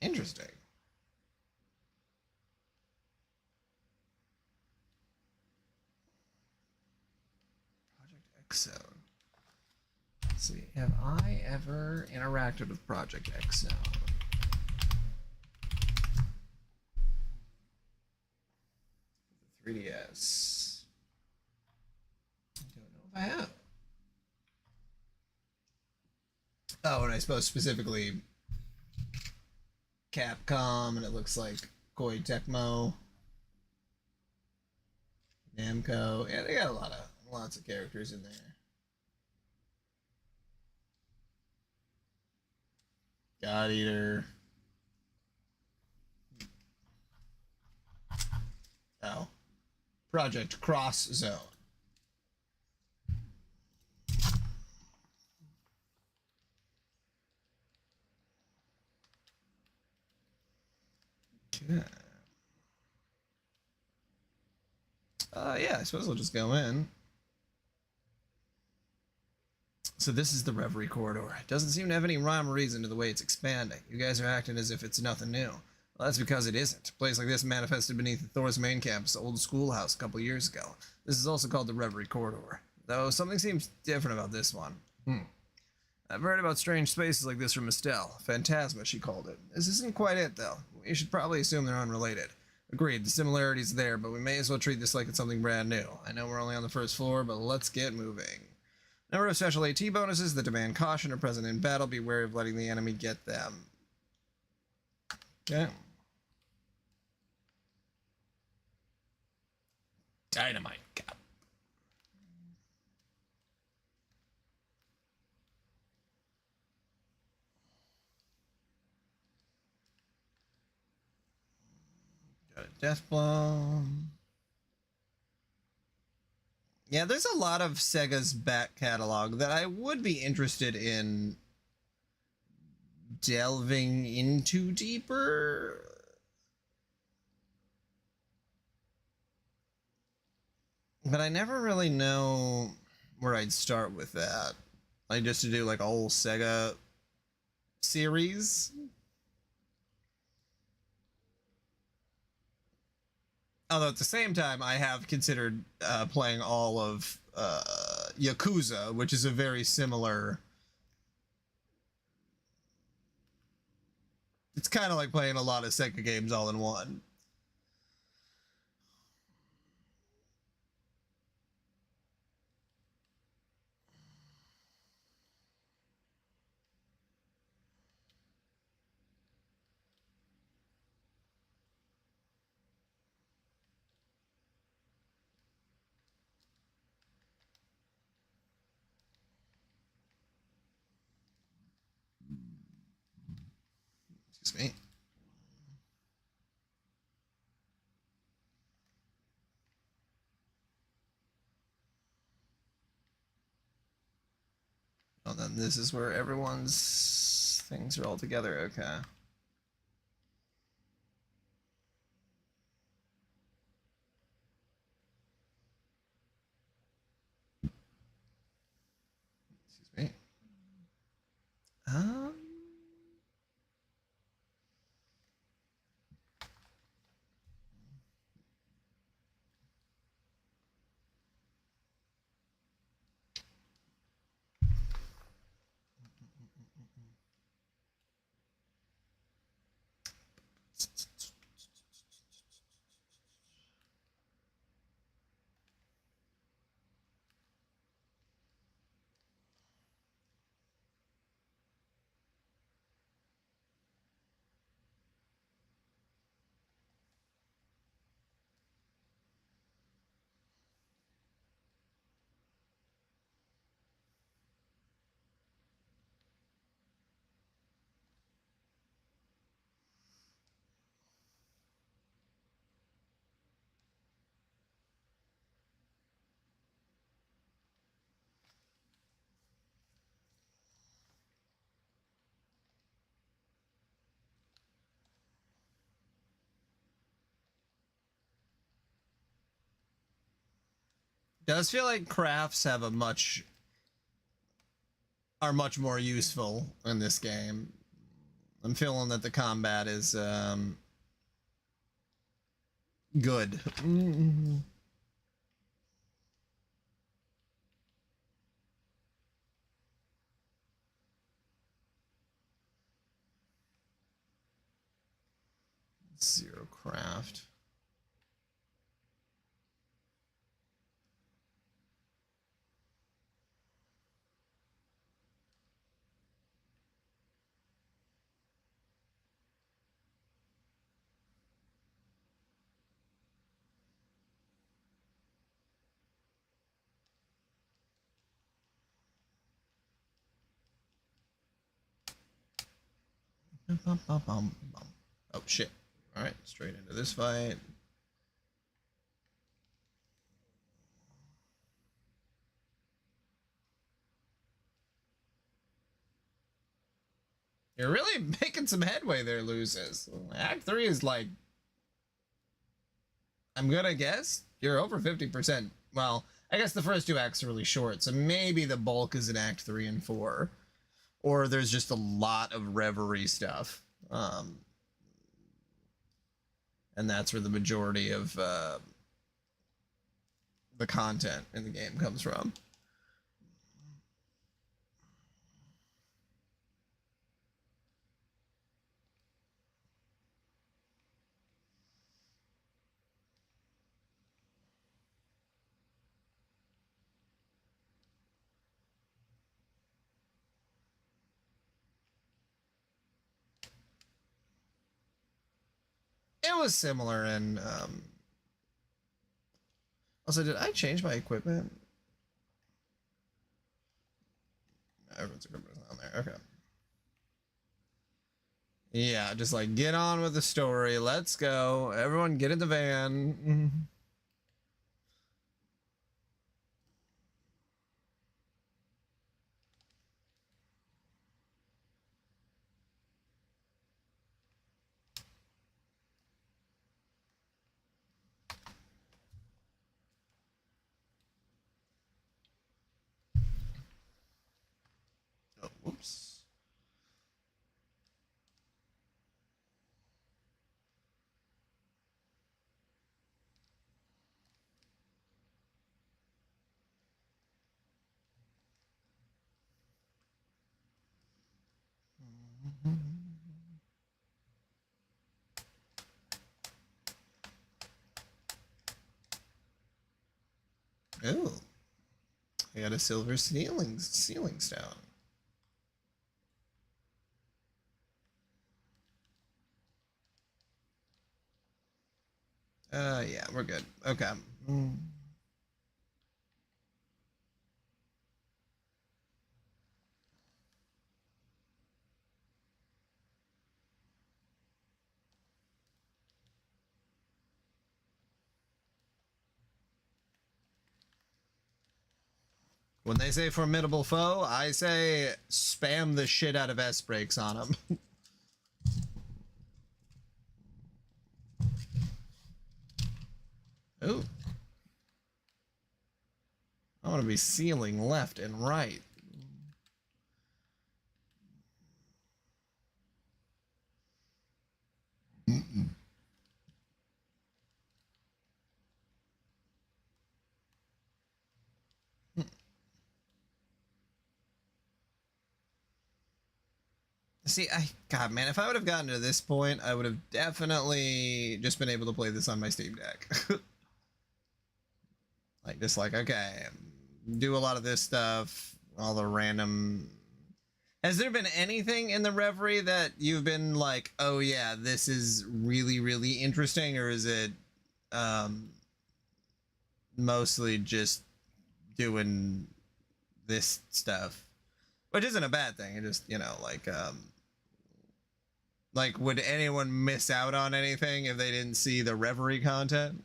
Interesting. Project X Zone. Let's see. Have I ever interacted with Project X Zone? 3DS. I don't know if I have. Oh, and I suppose specifically Capcom, and it looks like Koei Tecmo, Namco. Yeah, they got lots of characters in there. God Eater. Oh, Project Cross Zone. Okay. Yeah, I suppose we'll just go in. So this is the Reverie corridor. It doesn't seem to have any rhyme or reason to the way it's expanding. You guys are acting as if it's nothing new. Well, that's because it isn't. A place like this manifested beneath Thor's main campus, old schoolhouse, a couple years ago. This is also called the Reverie Corridor, though something seems different about this one. I've heard about strange spaces like this from Estelle. Phantasma, she called it. This isn't quite it, though. We should probably assume they're unrelated. Agreed, the similarity's there, but we may as well treat this like it's something brand new. I know we're only on the first floor, but let's get moving. A number of special AT bonuses that demand caution are present in battle. Be wary of letting the enemy get them. Okay. Dynamite cap. Got a death blow. Yeah, there's a lot of Sega's back catalog that I would be interested in delving into deeper. But I never really know where I'd start with that. Like, just to do like a whole Sega series. Although at the same time, I have considered playing all of Yakuza, which is a very similar... It's kind of like playing a lot of Sega games all in one. Excuse me. Oh, then this is where everyone's things are all together. Okay. Excuse me. Does feel like crafts have a are much more useful in this game. I'm feeling that the combat is good. Zero craft. Oh shit. Alright, straight into this fight. You're really making some headway there, Loses. Act 3 is like... I'm gonna guess you're over 50%. Well, I guess the first two acts are really short, so maybe the bulk is in Act 3 and 4. Or there's just a lot of Reverie stuff. and that's where the majority of the content in the game comes from. It was similar in also, did I change my equipment? Everyone's equipment is on there. Okay. Yeah, just like get on with the story. Let's go. Everyone get in the van. Oh, whoops. Oh, I got a silver ceiling stone. Yeah, we're good. Okay. When they say formidable foe, I say spam the shit out of S brakes on them. Ooh. I want to be sealing left and right. See, God, man, if I would have gotten to this point, I would have definitely just been able to play this on my Steam Deck. Like, just like, okay, do a lot of this stuff, all the random. Has there been anything in the Reverie that you've been like, oh yeah, this is really, really interesting, or is it mostly just doing this stuff? Which isn't a bad thing. It just, you know, like, would anyone miss out on anything if they didn't see the Reverie content?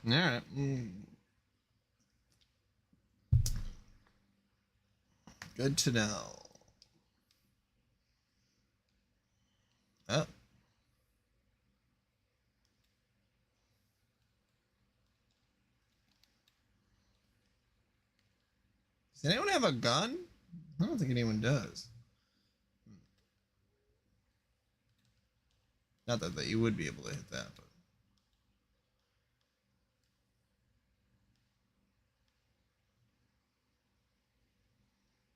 All right. Good to know. Oh. Does anyone have a gun? I don't think anyone does. Not that you would be able to hit that, but.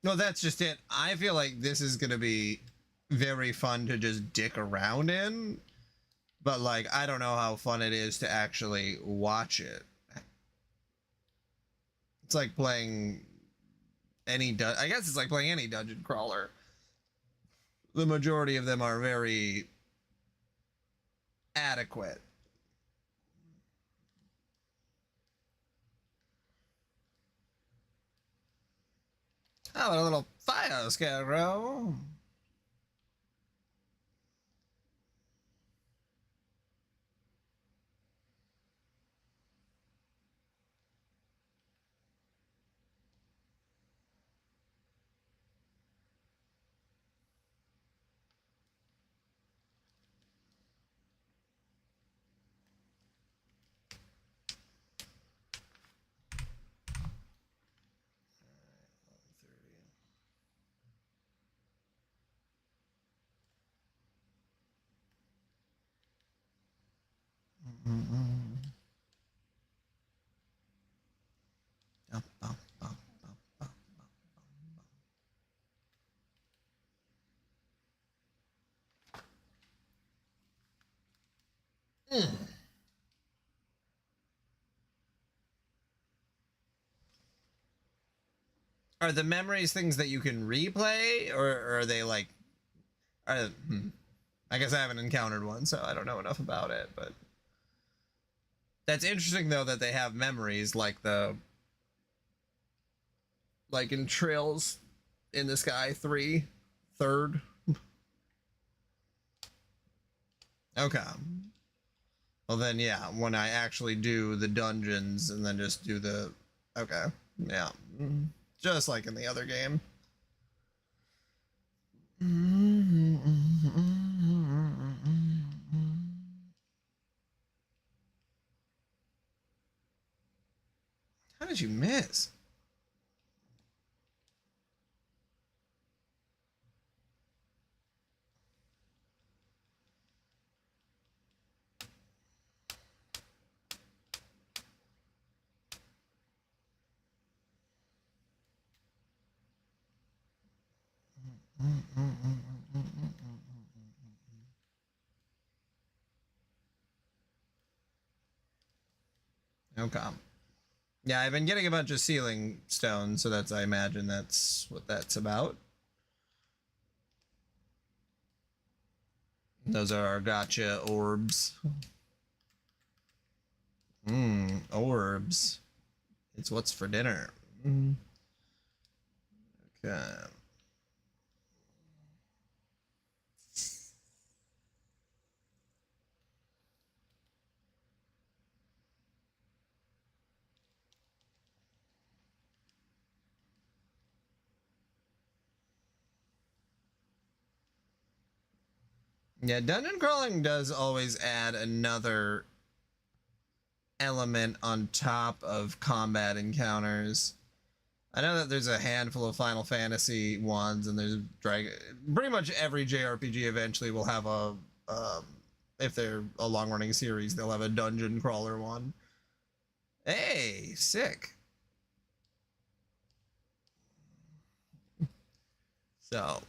No, that's just it. I feel like this is going to be very fun to just dick around in, but like, I don't know how fun it is to actually watch it. It's like playing I guess it's like playing any dungeon crawler. The majority of them are very adequate. Oh, a little fire scarecrow. Are the memories things that you can replay, or are they like? I guess I haven't encountered one, so I don't know enough about it. But that's interesting, though, that they have memories like in Trails in the Sky 3, third. Okay. Well then, yeah. When I actually do the dungeons and then just do the, okay, yeah, just like in the other game. How did you miss? Okay. Yeah, I've been getting a bunch of ceiling stones, so I imagine that's what that's about. Those are our gotcha orbs. Orbs. It's what's for dinner. Okay. Yeah, dungeon crawling does always add another element on top of combat encounters. I know that there's a handful of Final Fantasy ones, and there's Dragon. Pretty much every JRPG eventually will have if they're a long-running series, they'll have a dungeon crawler one. Hey, sick. So,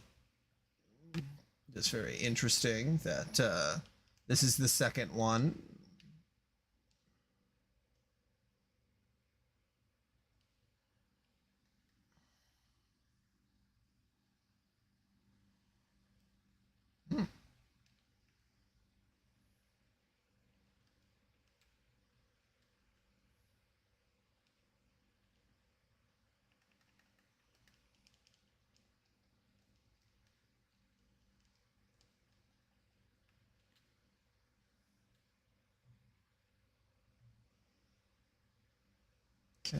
just very interesting that this is the second one. Hmm. Okay.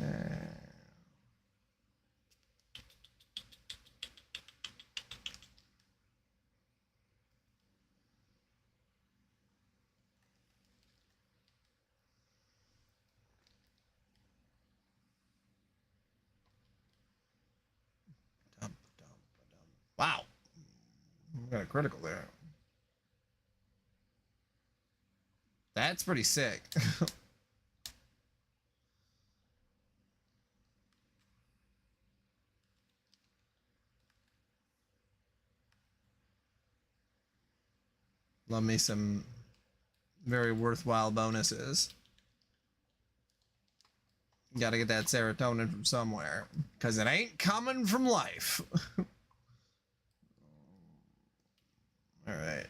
Wow. I got a critical there. That's pretty sick. Love me some very worthwhile bonuses. Gotta get that serotonin from somewhere, because it ain't coming from life. Alright.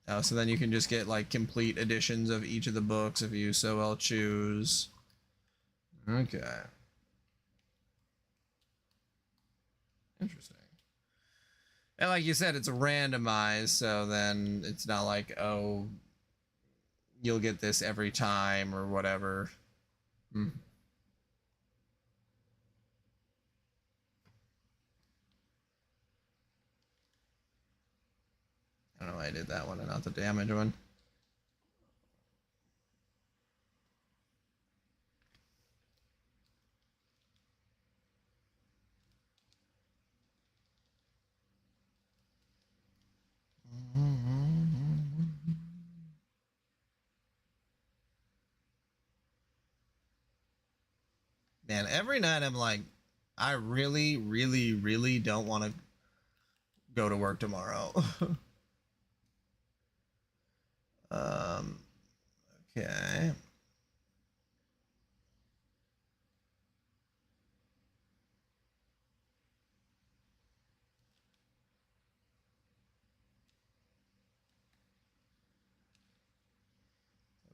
Oh, so then you can just get like complete editions of each of the books if you so well choose. Okay. Interesting. And like you said, it's randomized, so then it's not like, oh, you'll get this every time or whatever. Hmm. I don't know why I did that one and not the damage one. And every night I'm like, I really, really, really don't want to go to work tomorrow. um, okay.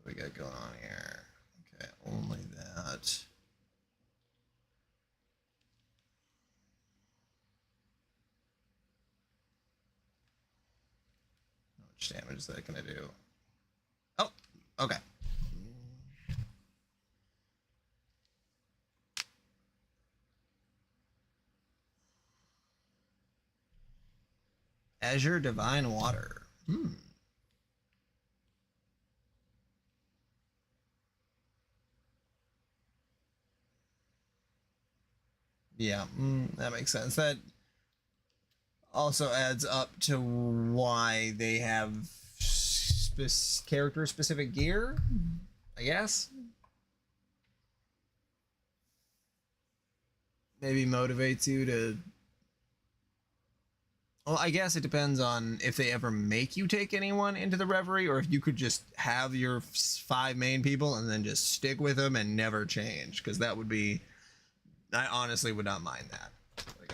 What we got going on here? Okay, only that. How much damage is that gonna do? Oh, okay. Azure Divine Water. Yeah, that makes sense. That also adds up to why they have character specific gear, I guess. Maybe motivates you to. Well, I guess it depends on if they ever make you take anyone into the Reverie, or if you could just have your 5 main people and then just stick with them and never change. Because that would be. I honestly would not mind that. Like,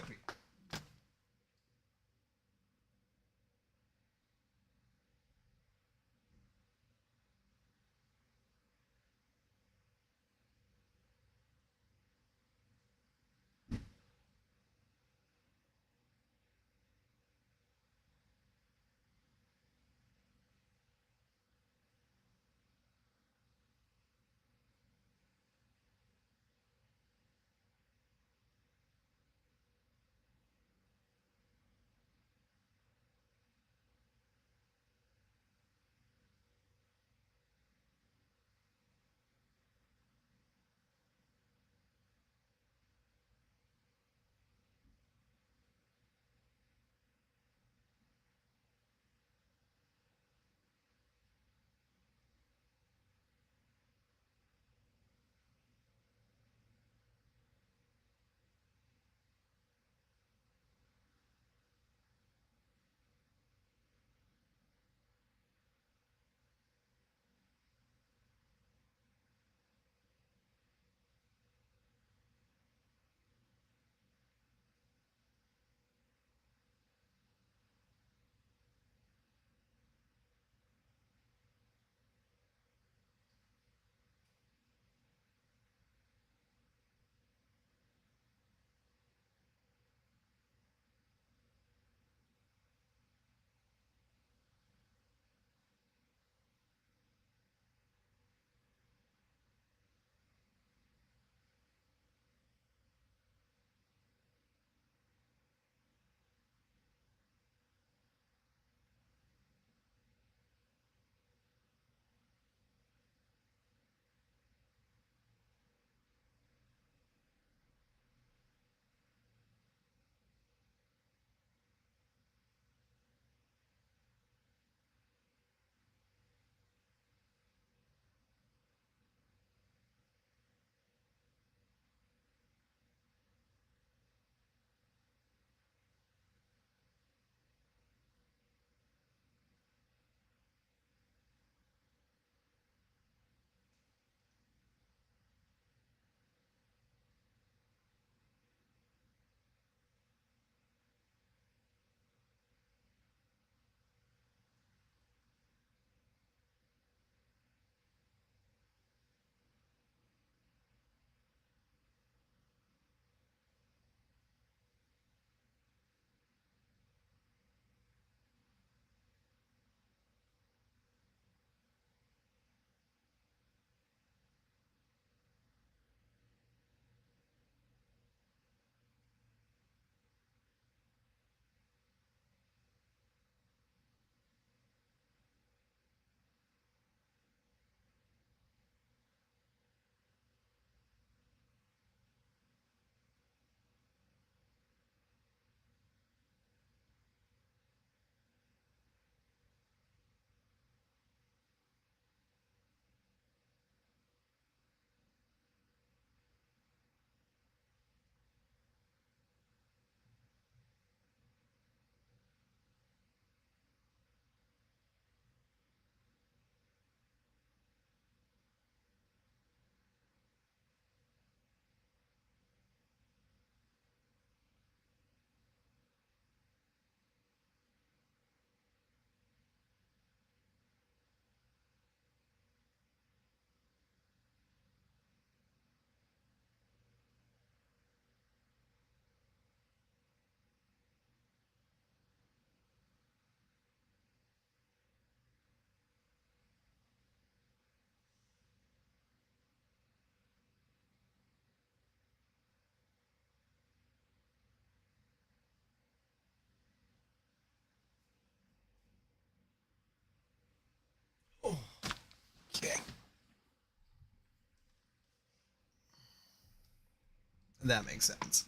That makes sense.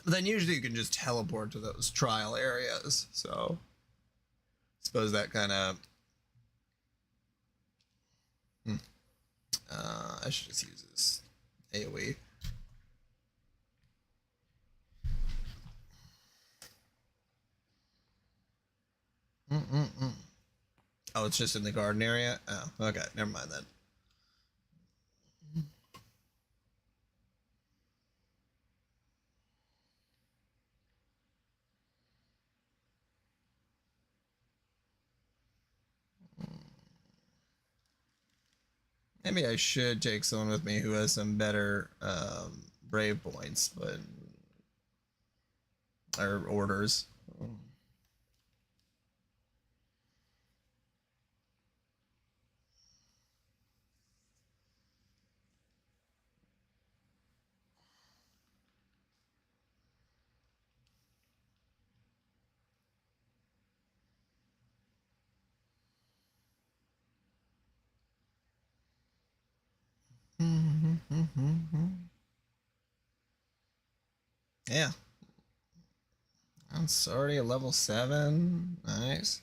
But then usually you can just teleport to those trial areas, so I suppose that kind of... I should just use this AoE. Oh, it's just in the garden area? Oh, okay, never mind then. Maybe I should take someone with me who has some better brave points, but... or orders. Yeah. That's already a level 7. Nice.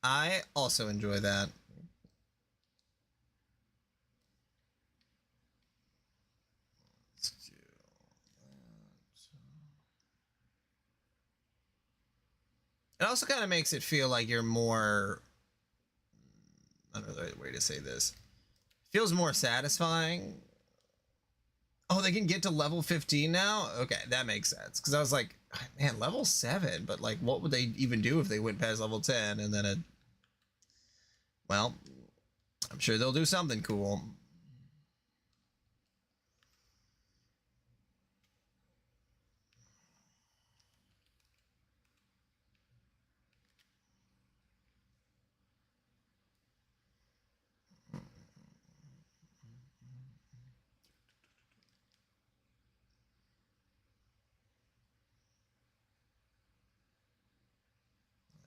I also enjoy that. Let's do that. It also kind of makes it feel like you're more... I don't know the right way to say this. Feels more satisfying. Oh, they can get to level 15 now? Okay, that makes sense. Because I was like, man, level 7, but like, what would they even do if they went past level 10 and then it... Well, I'm sure they'll do something cool.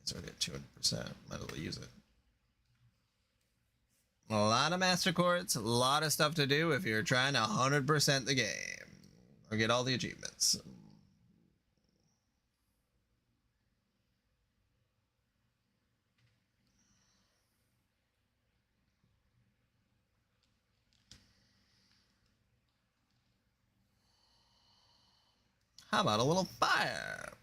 It's already at 200%. Might as well use it. A lot of master courts, a lot of stuff to do if you're trying to 100% the game or get all the achievements. How about a little fire?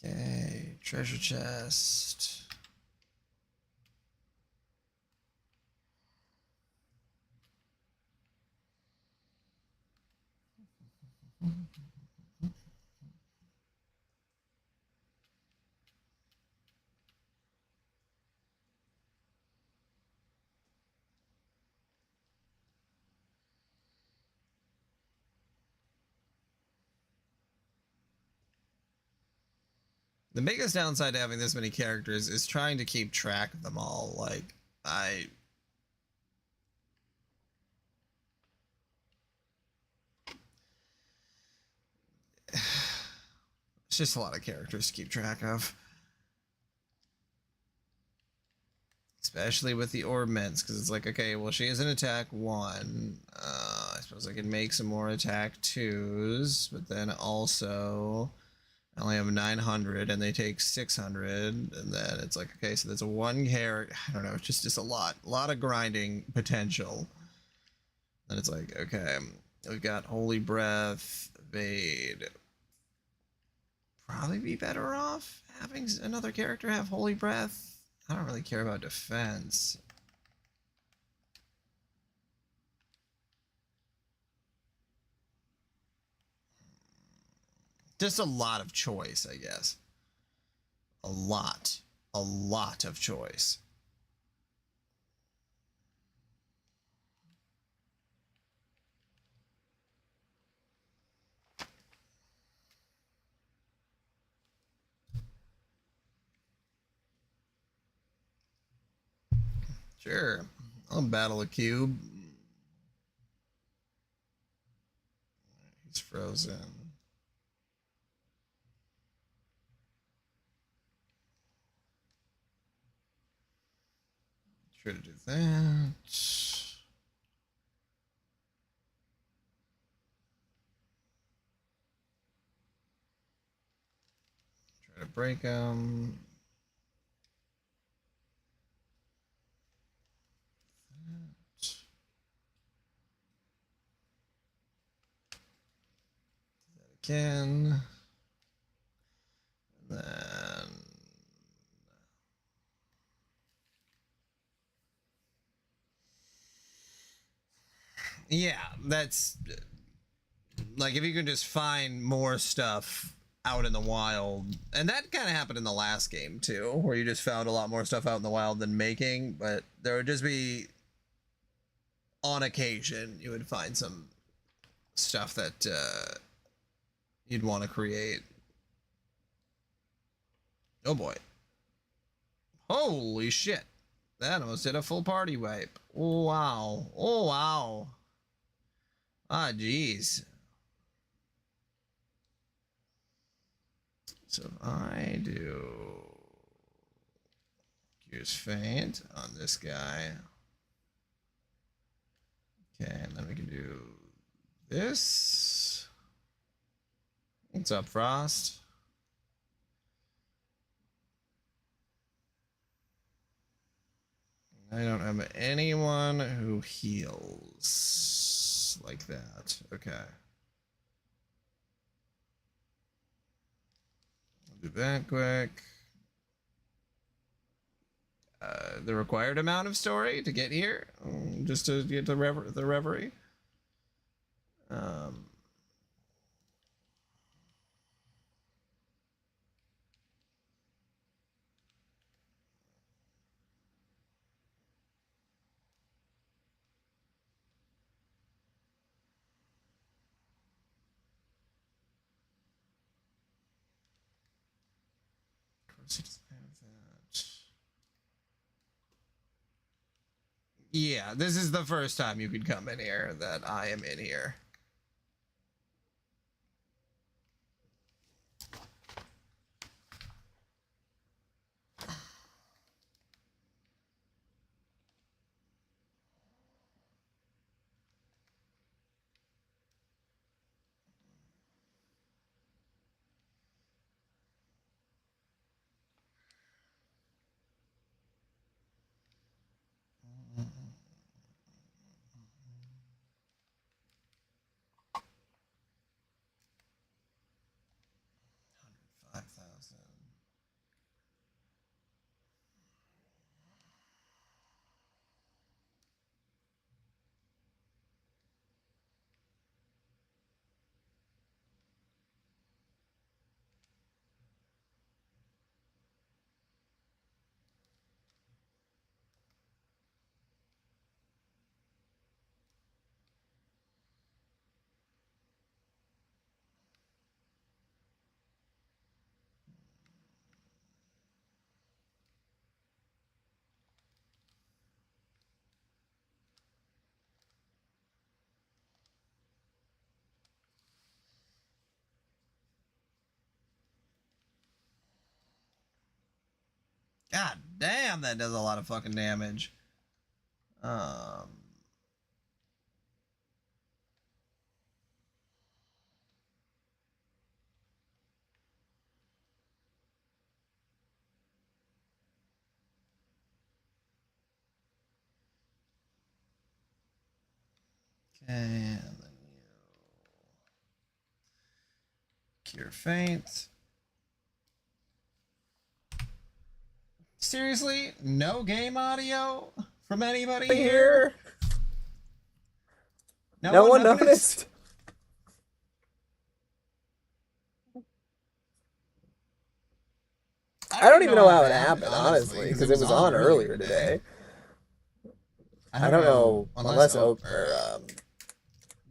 Okay, treasure chest. The biggest downside to having this many characters is trying to keep track of them all. Like, it's just a lot of characters to keep track of. Especially with the orbments, because it's like, okay, well, she has an attack 1. I suppose I can make some more attack 2s, but then also I only have 900 and they take 600, and then it's like, okay, so that's a 1 character. I don't know, it's just a lot of grinding potential. Then it's like, okay, we've got Holy Breath, Evade. Probably be better off having another character have Holy Breath. I don't really care about defense. Just a lot of choice, I guess. A lot of choice. Sure. I'll battle a cube. He's frozen. Try to do that. Try to break him. Again. And then yeah, that's like if you can just find more stuff out in the wild, and that kind of happened in the last game too, where you just found a lot more stuff out in the wild than making, but there would just be on occasion you would find some stuff that you'd want to create. Oh boy. Holy shit. That almost did a full party wipe. Oh wow. Oh wow. Ah jeez. So I do Gears Faint on this guy. Okay, and then we can do this. What's up, Frost? I don't have anyone who heals like that. Okay. I'll do that quick. The required amount of story to get here, just to get the Reverie. Of course, he doesn't have that. Yeah, this is the first time you could come in here that I am in here. God damn, that does a lot of fucking damage. Okay, and then you cure faint. Seriously? No game audio from anybody here? No one noticed? I don't even know how it happened, honestly, because it was on earlier today. I don't know, unless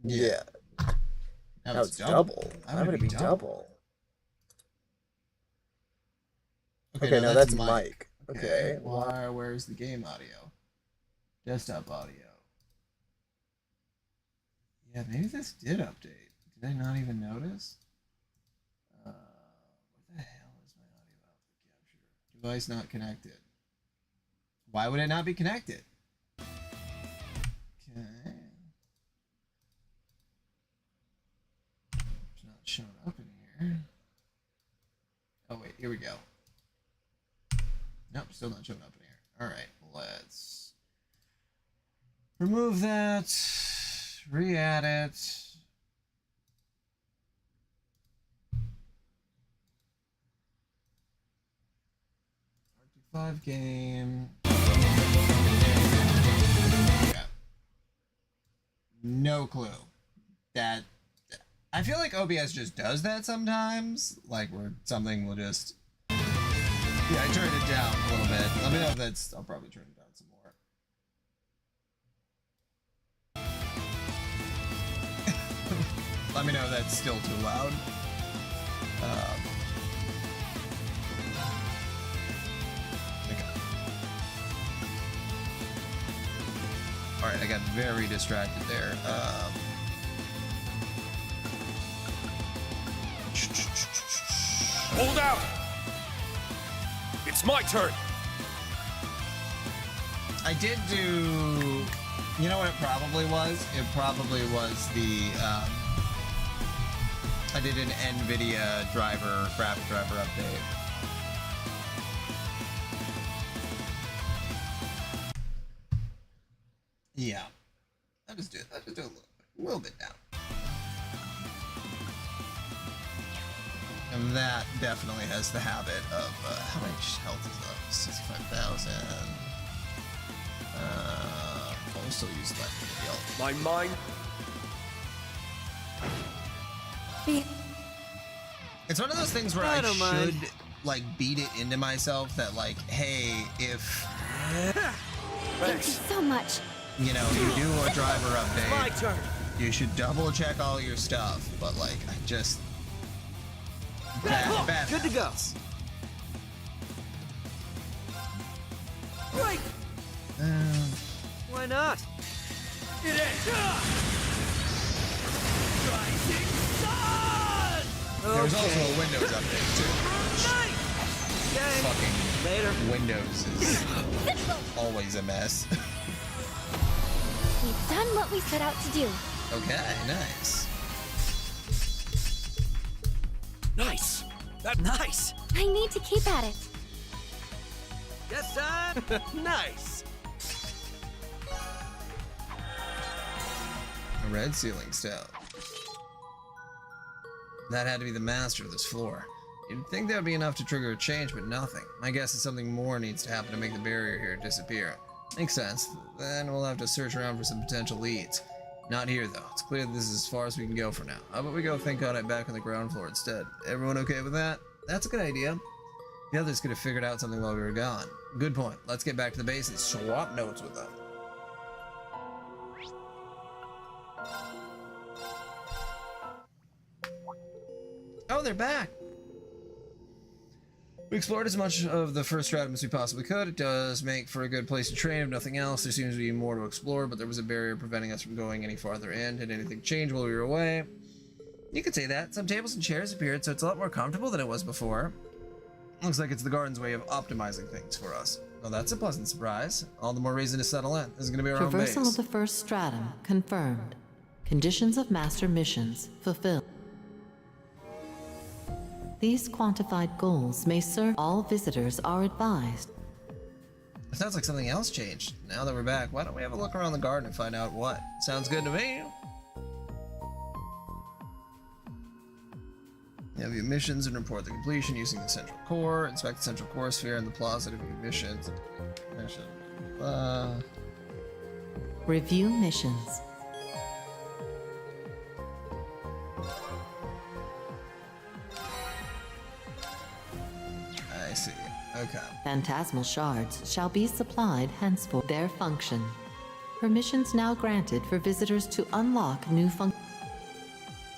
yeah. Now it's double. How would it be double? Okay, no, that's Mike. Okay, where's the game audio? Desktop audio. Yeah, maybe this did update. Did I not even notice? Where the hell is my audio output capture? Device not connected. Why would it not be connected? Okay. It's not showing up in here. Oh wait, here we go. Nope, still not showing up in here. Alright, let's remove that. Re-add it. 5 game. Yeah. No clue. That I feel like OBS just does that sometimes, like where something will just. Yeah, I turned it down a little bit. Let me know if that's. I'll probably turn it down some more. Let me know if that's still too loud. Okay. All right, I got very distracted there. Hold out! It's my turn! I did do. You know what it probably was? It probably was the. I did an NVIDIA graphic driver update. Yeah. I'll just do it. I'll just do a little bit down. And that definitely has the habit of, how much health is up? 65,000. I'll still use that heal. My mind. It's one of those things where I should, like, beat it into myself that, like, hey, if... Thank you so much. You know, you do a driver update. My turn. You should double check all your stuff, but, like, I just... Bad Good to go. Right. Why not? It is. Rising sun. There's also a Windows update, too. Nice. Okay. Fucking Later. Windows is always a mess. We've done what we set out to do. Okay, nice. Nice. That's nice. I need to keep at it. Yes, son. Nice. A red ceiling stone. That had to be the master of this floor. You'd think that would be enough to trigger a change, but nothing. My guess is something more needs to happen to make the barrier here disappear. Makes sense. Then we'll have to search around for some potential leads. Not here, though. It's clear this is as far as we can go for now. How about we go think on it back on the ground floor instead? Everyone okay with that? That's a good idea. The others could have figured out something while we were gone. Good point. Let's get back to the base and swap notes with them. Oh, they're back! We explored as much of the first stratum as we possibly could. It does make for a good place to train, if nothing else. There seems to be more to explore, but there was a barrier preventing us from going any farther in. Did anything change while we were away? You could say that. Some tables and chairs appeared, so it's a lot more comfortable than it was before. Looks like it's the garden's way of optimizing things for us. Well, that's a pleasant surprise. All the more reason to settle in. This is going to be our own base. Traversal of the first stratum confirmed. Conditions of master missions fulfilled. These quantified goals may serve. All visitors are advised. It sounds like something else changed. Now that we're back, why don't we have a look around the garden and find out what? Sounds good to me. You have your missions and report the completion using the central core. Inspect the central core sphere and the plaza to view missions. Review missions. I see. Okay. Phantasmal shards shall be supplied henceforth. Their function. Permissions now granted for visitors to unlock new functions.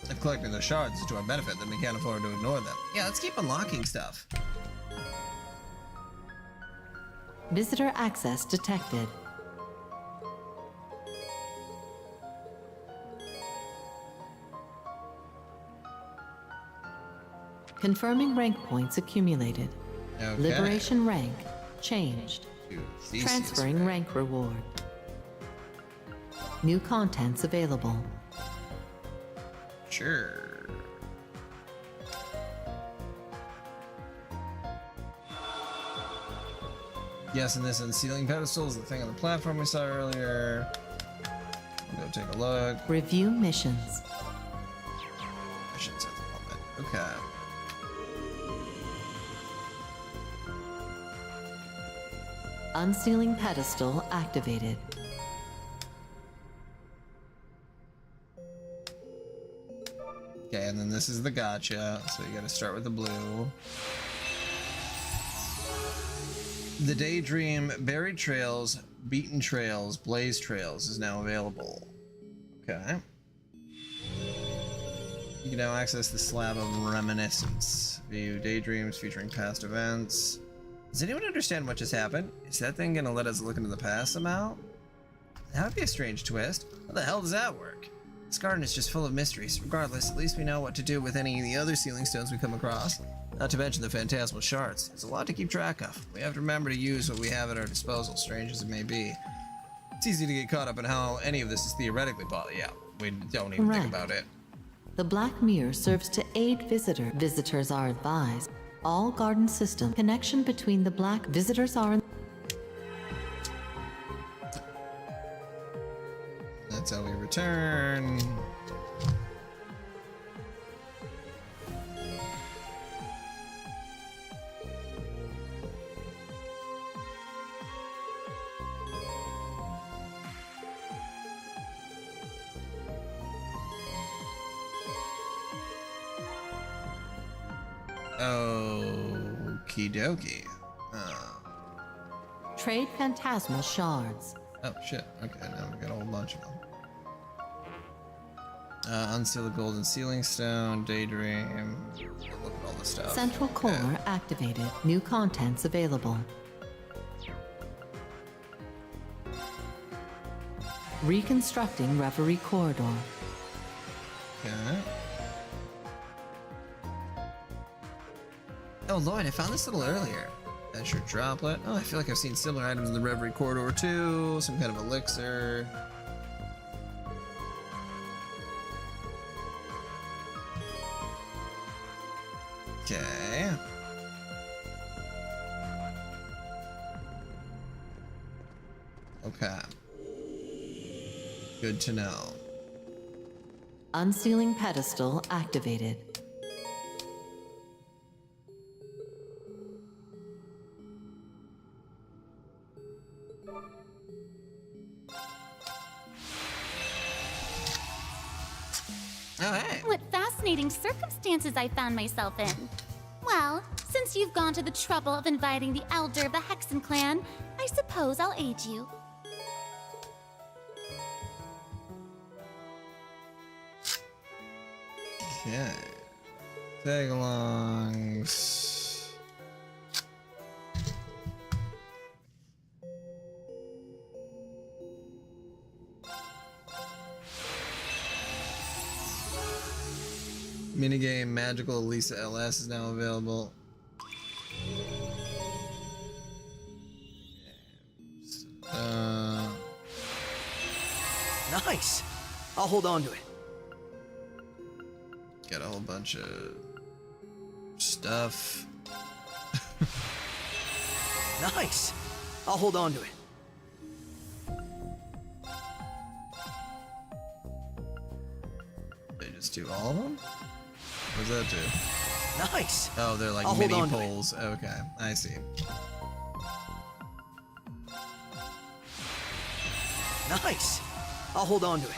If collecting those shards is to our benefit, then we can't afford to ignore them. Yeah, let's keep unlocking stuff. Visitor access detected. Confirming rank points accumulated. Okay. Liberation rank changed. To Theseus Transferring rank reward. New contents available. Sure. Guessing this unsealing pedestal is the thing on the platform we saw earlier. I'll go take a look. Review missions. Missions at the moment. Okay. Unsealing pedestal activated. Okay, and then this is the gotcha, so you gotta start with the blue. The Daydream Buried Trails, Beaten Trails, Blaze Trails is now available. Okay. You can now access the Slab of Reminiscence. View daydreams featuring past events. Does anyone understand what just happened? Is that thing gonna let us look into the past somehow? That would be a strange twist. How the hell does that work? This garden is just full of mysteries. Regardless, at least we know what to do with any of the other sealing stones we come across. Not to mention the phantasmal shards. There's a lot to keep track of. We have to remember to use what we have at our disposal, strange as it may be. It's easy to get caught up in how any of this is theoretically possible. Yeah, we don't even think about it. The Black Mirror serves to aid visitor. Visitors are advised. All garden system connection between the black visitors are in. That's how we return. Okie dokie. Trade phantasmal shards. Oh shit. Okay, now we got a whole bunch of them. Unseal the golden sealing stone, daydream. Look at all this stuff. Central core activated. New contents available. Reconstructing Reverie corridor. Okay. Oh Lloyd, I found this a little earlier. Azure droplet. Oh, I feel like I've seen similar items in the Reverie corridor too. Some kind of elixir. Okay. Okay. Good to know. Unsealing pedestal activated. Oh, hey. What fascinating circumstances I found myself in. Well, since you've gone to the trouble of inviting the elder of the Hexen clan, I suppose I'll aid you. Okay. Tag alongs. Minigame Magical Lisa LS is now available. Nice. I'll hold on to it. Got a whole bunch of stuff. Nice. I'll hold on to it. They just do all of them? What does that do? Nice. Oh, they're like I'll hold mini on to it. polls. Okay, I see. Nice. I'll hold on to it.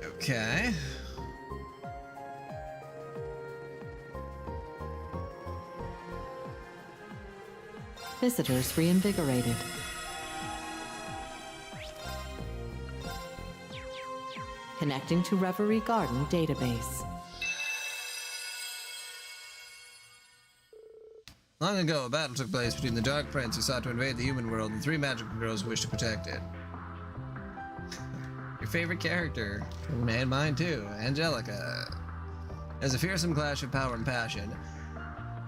Okay. Visitors reinvigorated. Connecting to Reverie Garden database. Long ago, a battle took place between the Dark Prince who sought to invade the human world and three magical girls who wished to protect it. Your favorite character, and mine too, Angelica. As a fearsome clash of power and passion,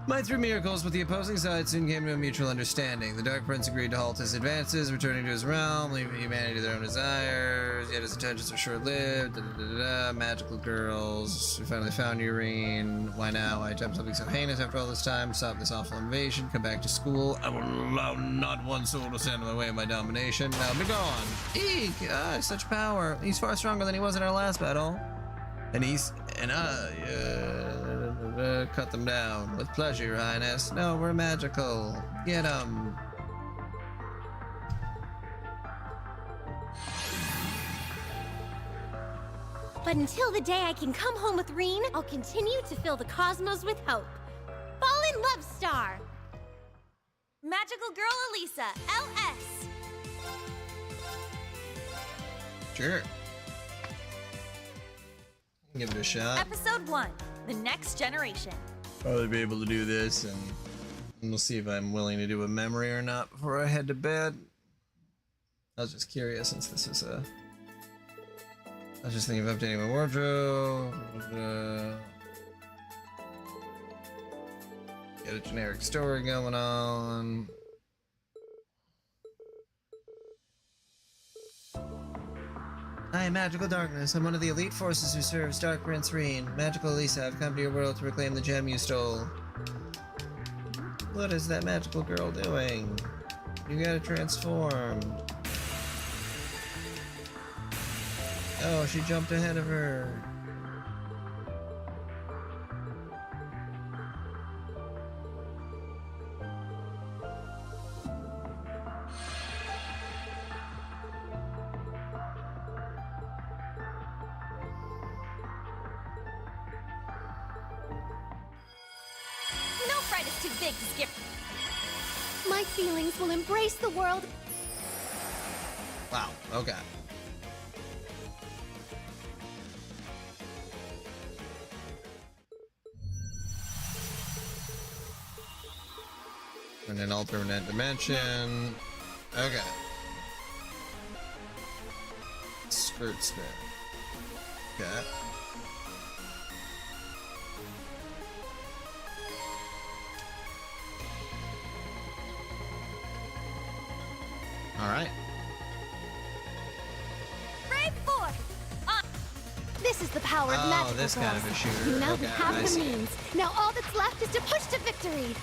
might through miracles, but the opposing sides soon came to a mutual understanding. The Dark Prince agreed to halt his advances, returning to his realm, leaving humanity to their own desires. Yet his intentions were short-lived. Magical girls. We finally found Urine. Why now? Why attempt something so heinous after all this time? Stop this awful invasion. Come back to school. I will allow not one soul to stand in the way of my domination. Now be gone. Eek! Such power. He's far stronger than he was in our last battle. And cut them down. With pleasure, Your Highness. No, we're magical. Get 'em. But until the day I can come home with Reen, I'll continue to fill the cosmos with hope. Fall in love, star! Magical Girl Elisa, LS. Sure. Give it a shot. Episode 1, The Next Generation. Probably be able to do this, and we'll see if I'm willing to do a memory or not before I head to bed. I was just curious since this is a... I was just thinking of updating my wardrobe. Get a generic story going on. I am Magical Darkness. I'm one of the elite forces who serves Dark Prince Reen. Magical Elisa, I've come to your world to reclaim the gem you stole. What is that magical girl doing? You gotta transform. Oh, she jumped ahead of her. No fright is too big to skip. My feelings will embrace the world. Wow, okay. In an alternate dimension. Okay. Skirt spin. Okay. Alright. Brave forth! This is the power of magical Oh, this girls. kind of a shooter. You now Okay, have I the see. means. Now all that's left is to push to victory.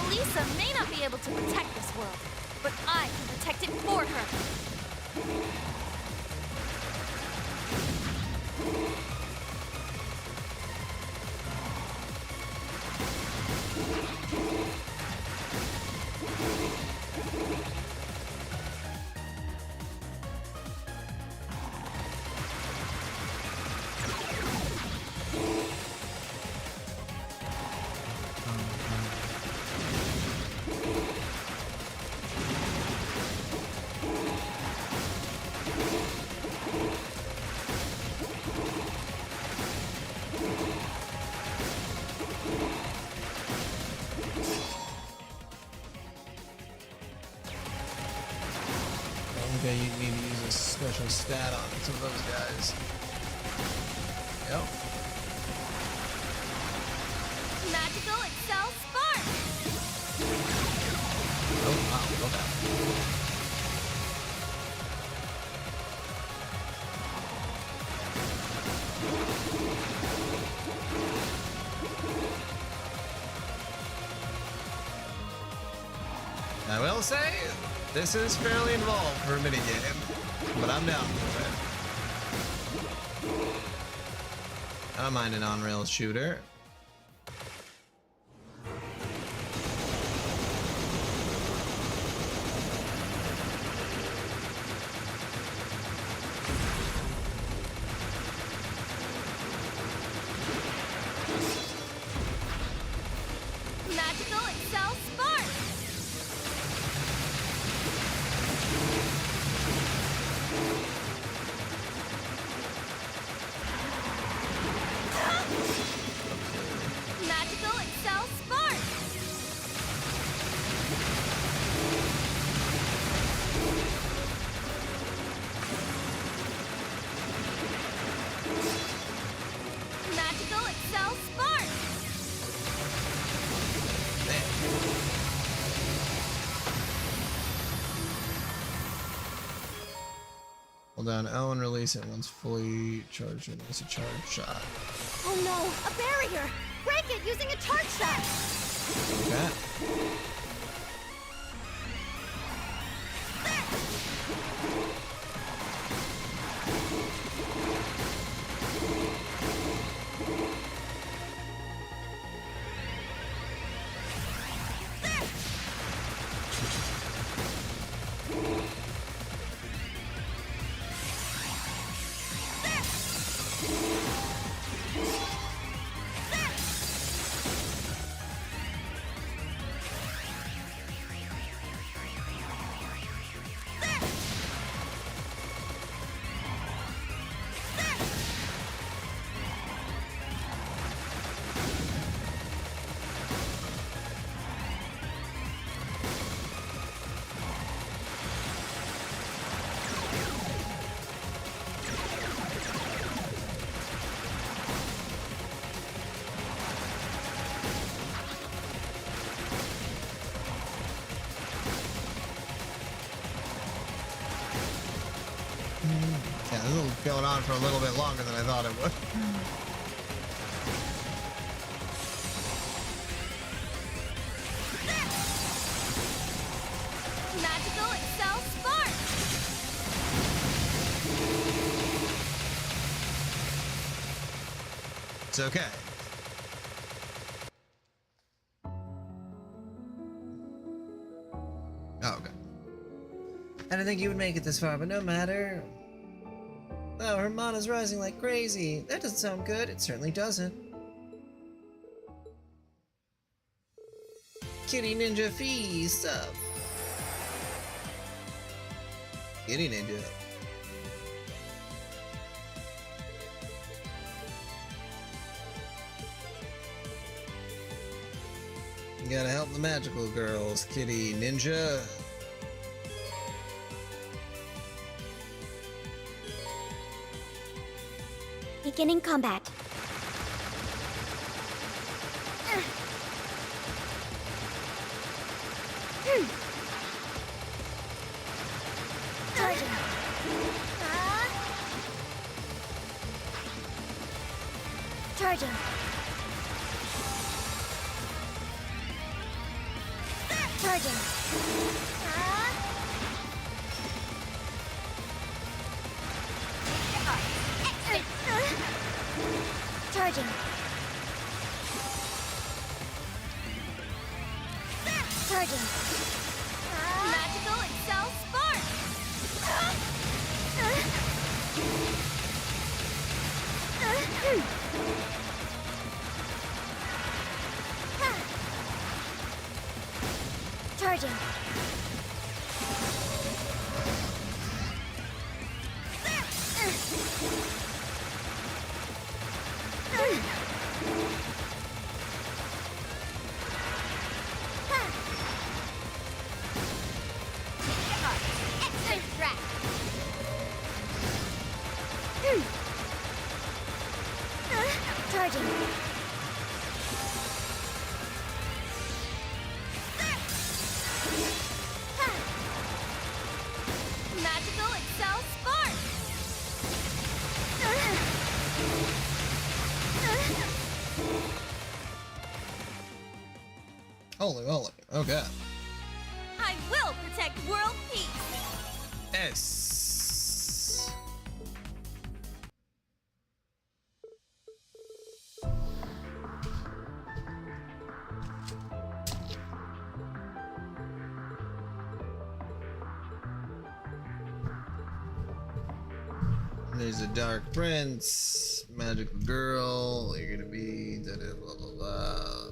Elisa may not be able to protect this world, but I can protect it for her. Okay, you need to use a special stat on some of those guys. Yep. Magical Excel Spark! Oh, wow, okay. I will say, this is fairly involved for a minigame, but I'm down for it. I don't mind an on-rails shooter. Magical Excel Spark! down L and release it once fully charged and release a charge shot. Oh no, a barrier! Break it using a charge shot! Okay. Yeah, this is going on for a little bit longer than I thought it would. Magical Excel Spark! It's okay. Oh, okay. I didn't think you would make it this far, but no matter. Oh, her mana's rising like crazy. That doesn't sound good. It certainly doesn't. Kitty Ninja Feast up. Kitty Ninja. You gotta help the magical girls, Kitty Ninja. Beginning combat. Charging. Charging. Charging. Charging. Charging. Magical Excel Spark! Charging. Charging. Magical Excel Spark! Holy moly. Okay. I will protect world peace! S. There's a dark prince, magical girl. You're gonna be da da blah blah blah.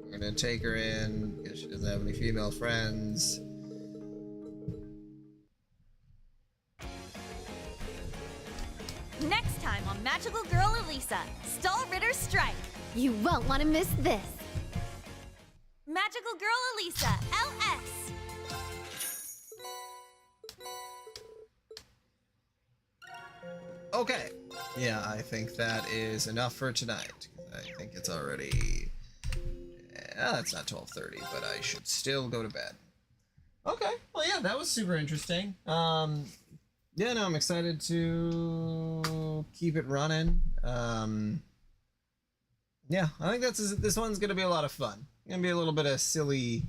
We're gonna take her in because she doesn't have any female friends. Next time on Magical Girl Elisa, Stall Ritter's Strike. You won't want to miss this. Magical Girl Elisa, LS. Okay. Yeah, I think that is enough for tonight. I think it's already. Yeah, it's not 12:30, but I should still go to bed. Okay. Well, yeah, that was super interesting. Yeah, no, I'm excited to keep it running. Yeah, I think this one's gonna be a lot of fun. Gonna be a little bit of silly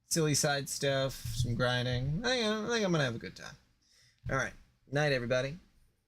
side stuff, some grinding. I think I'm gonna have a good time. All right, night, everybody.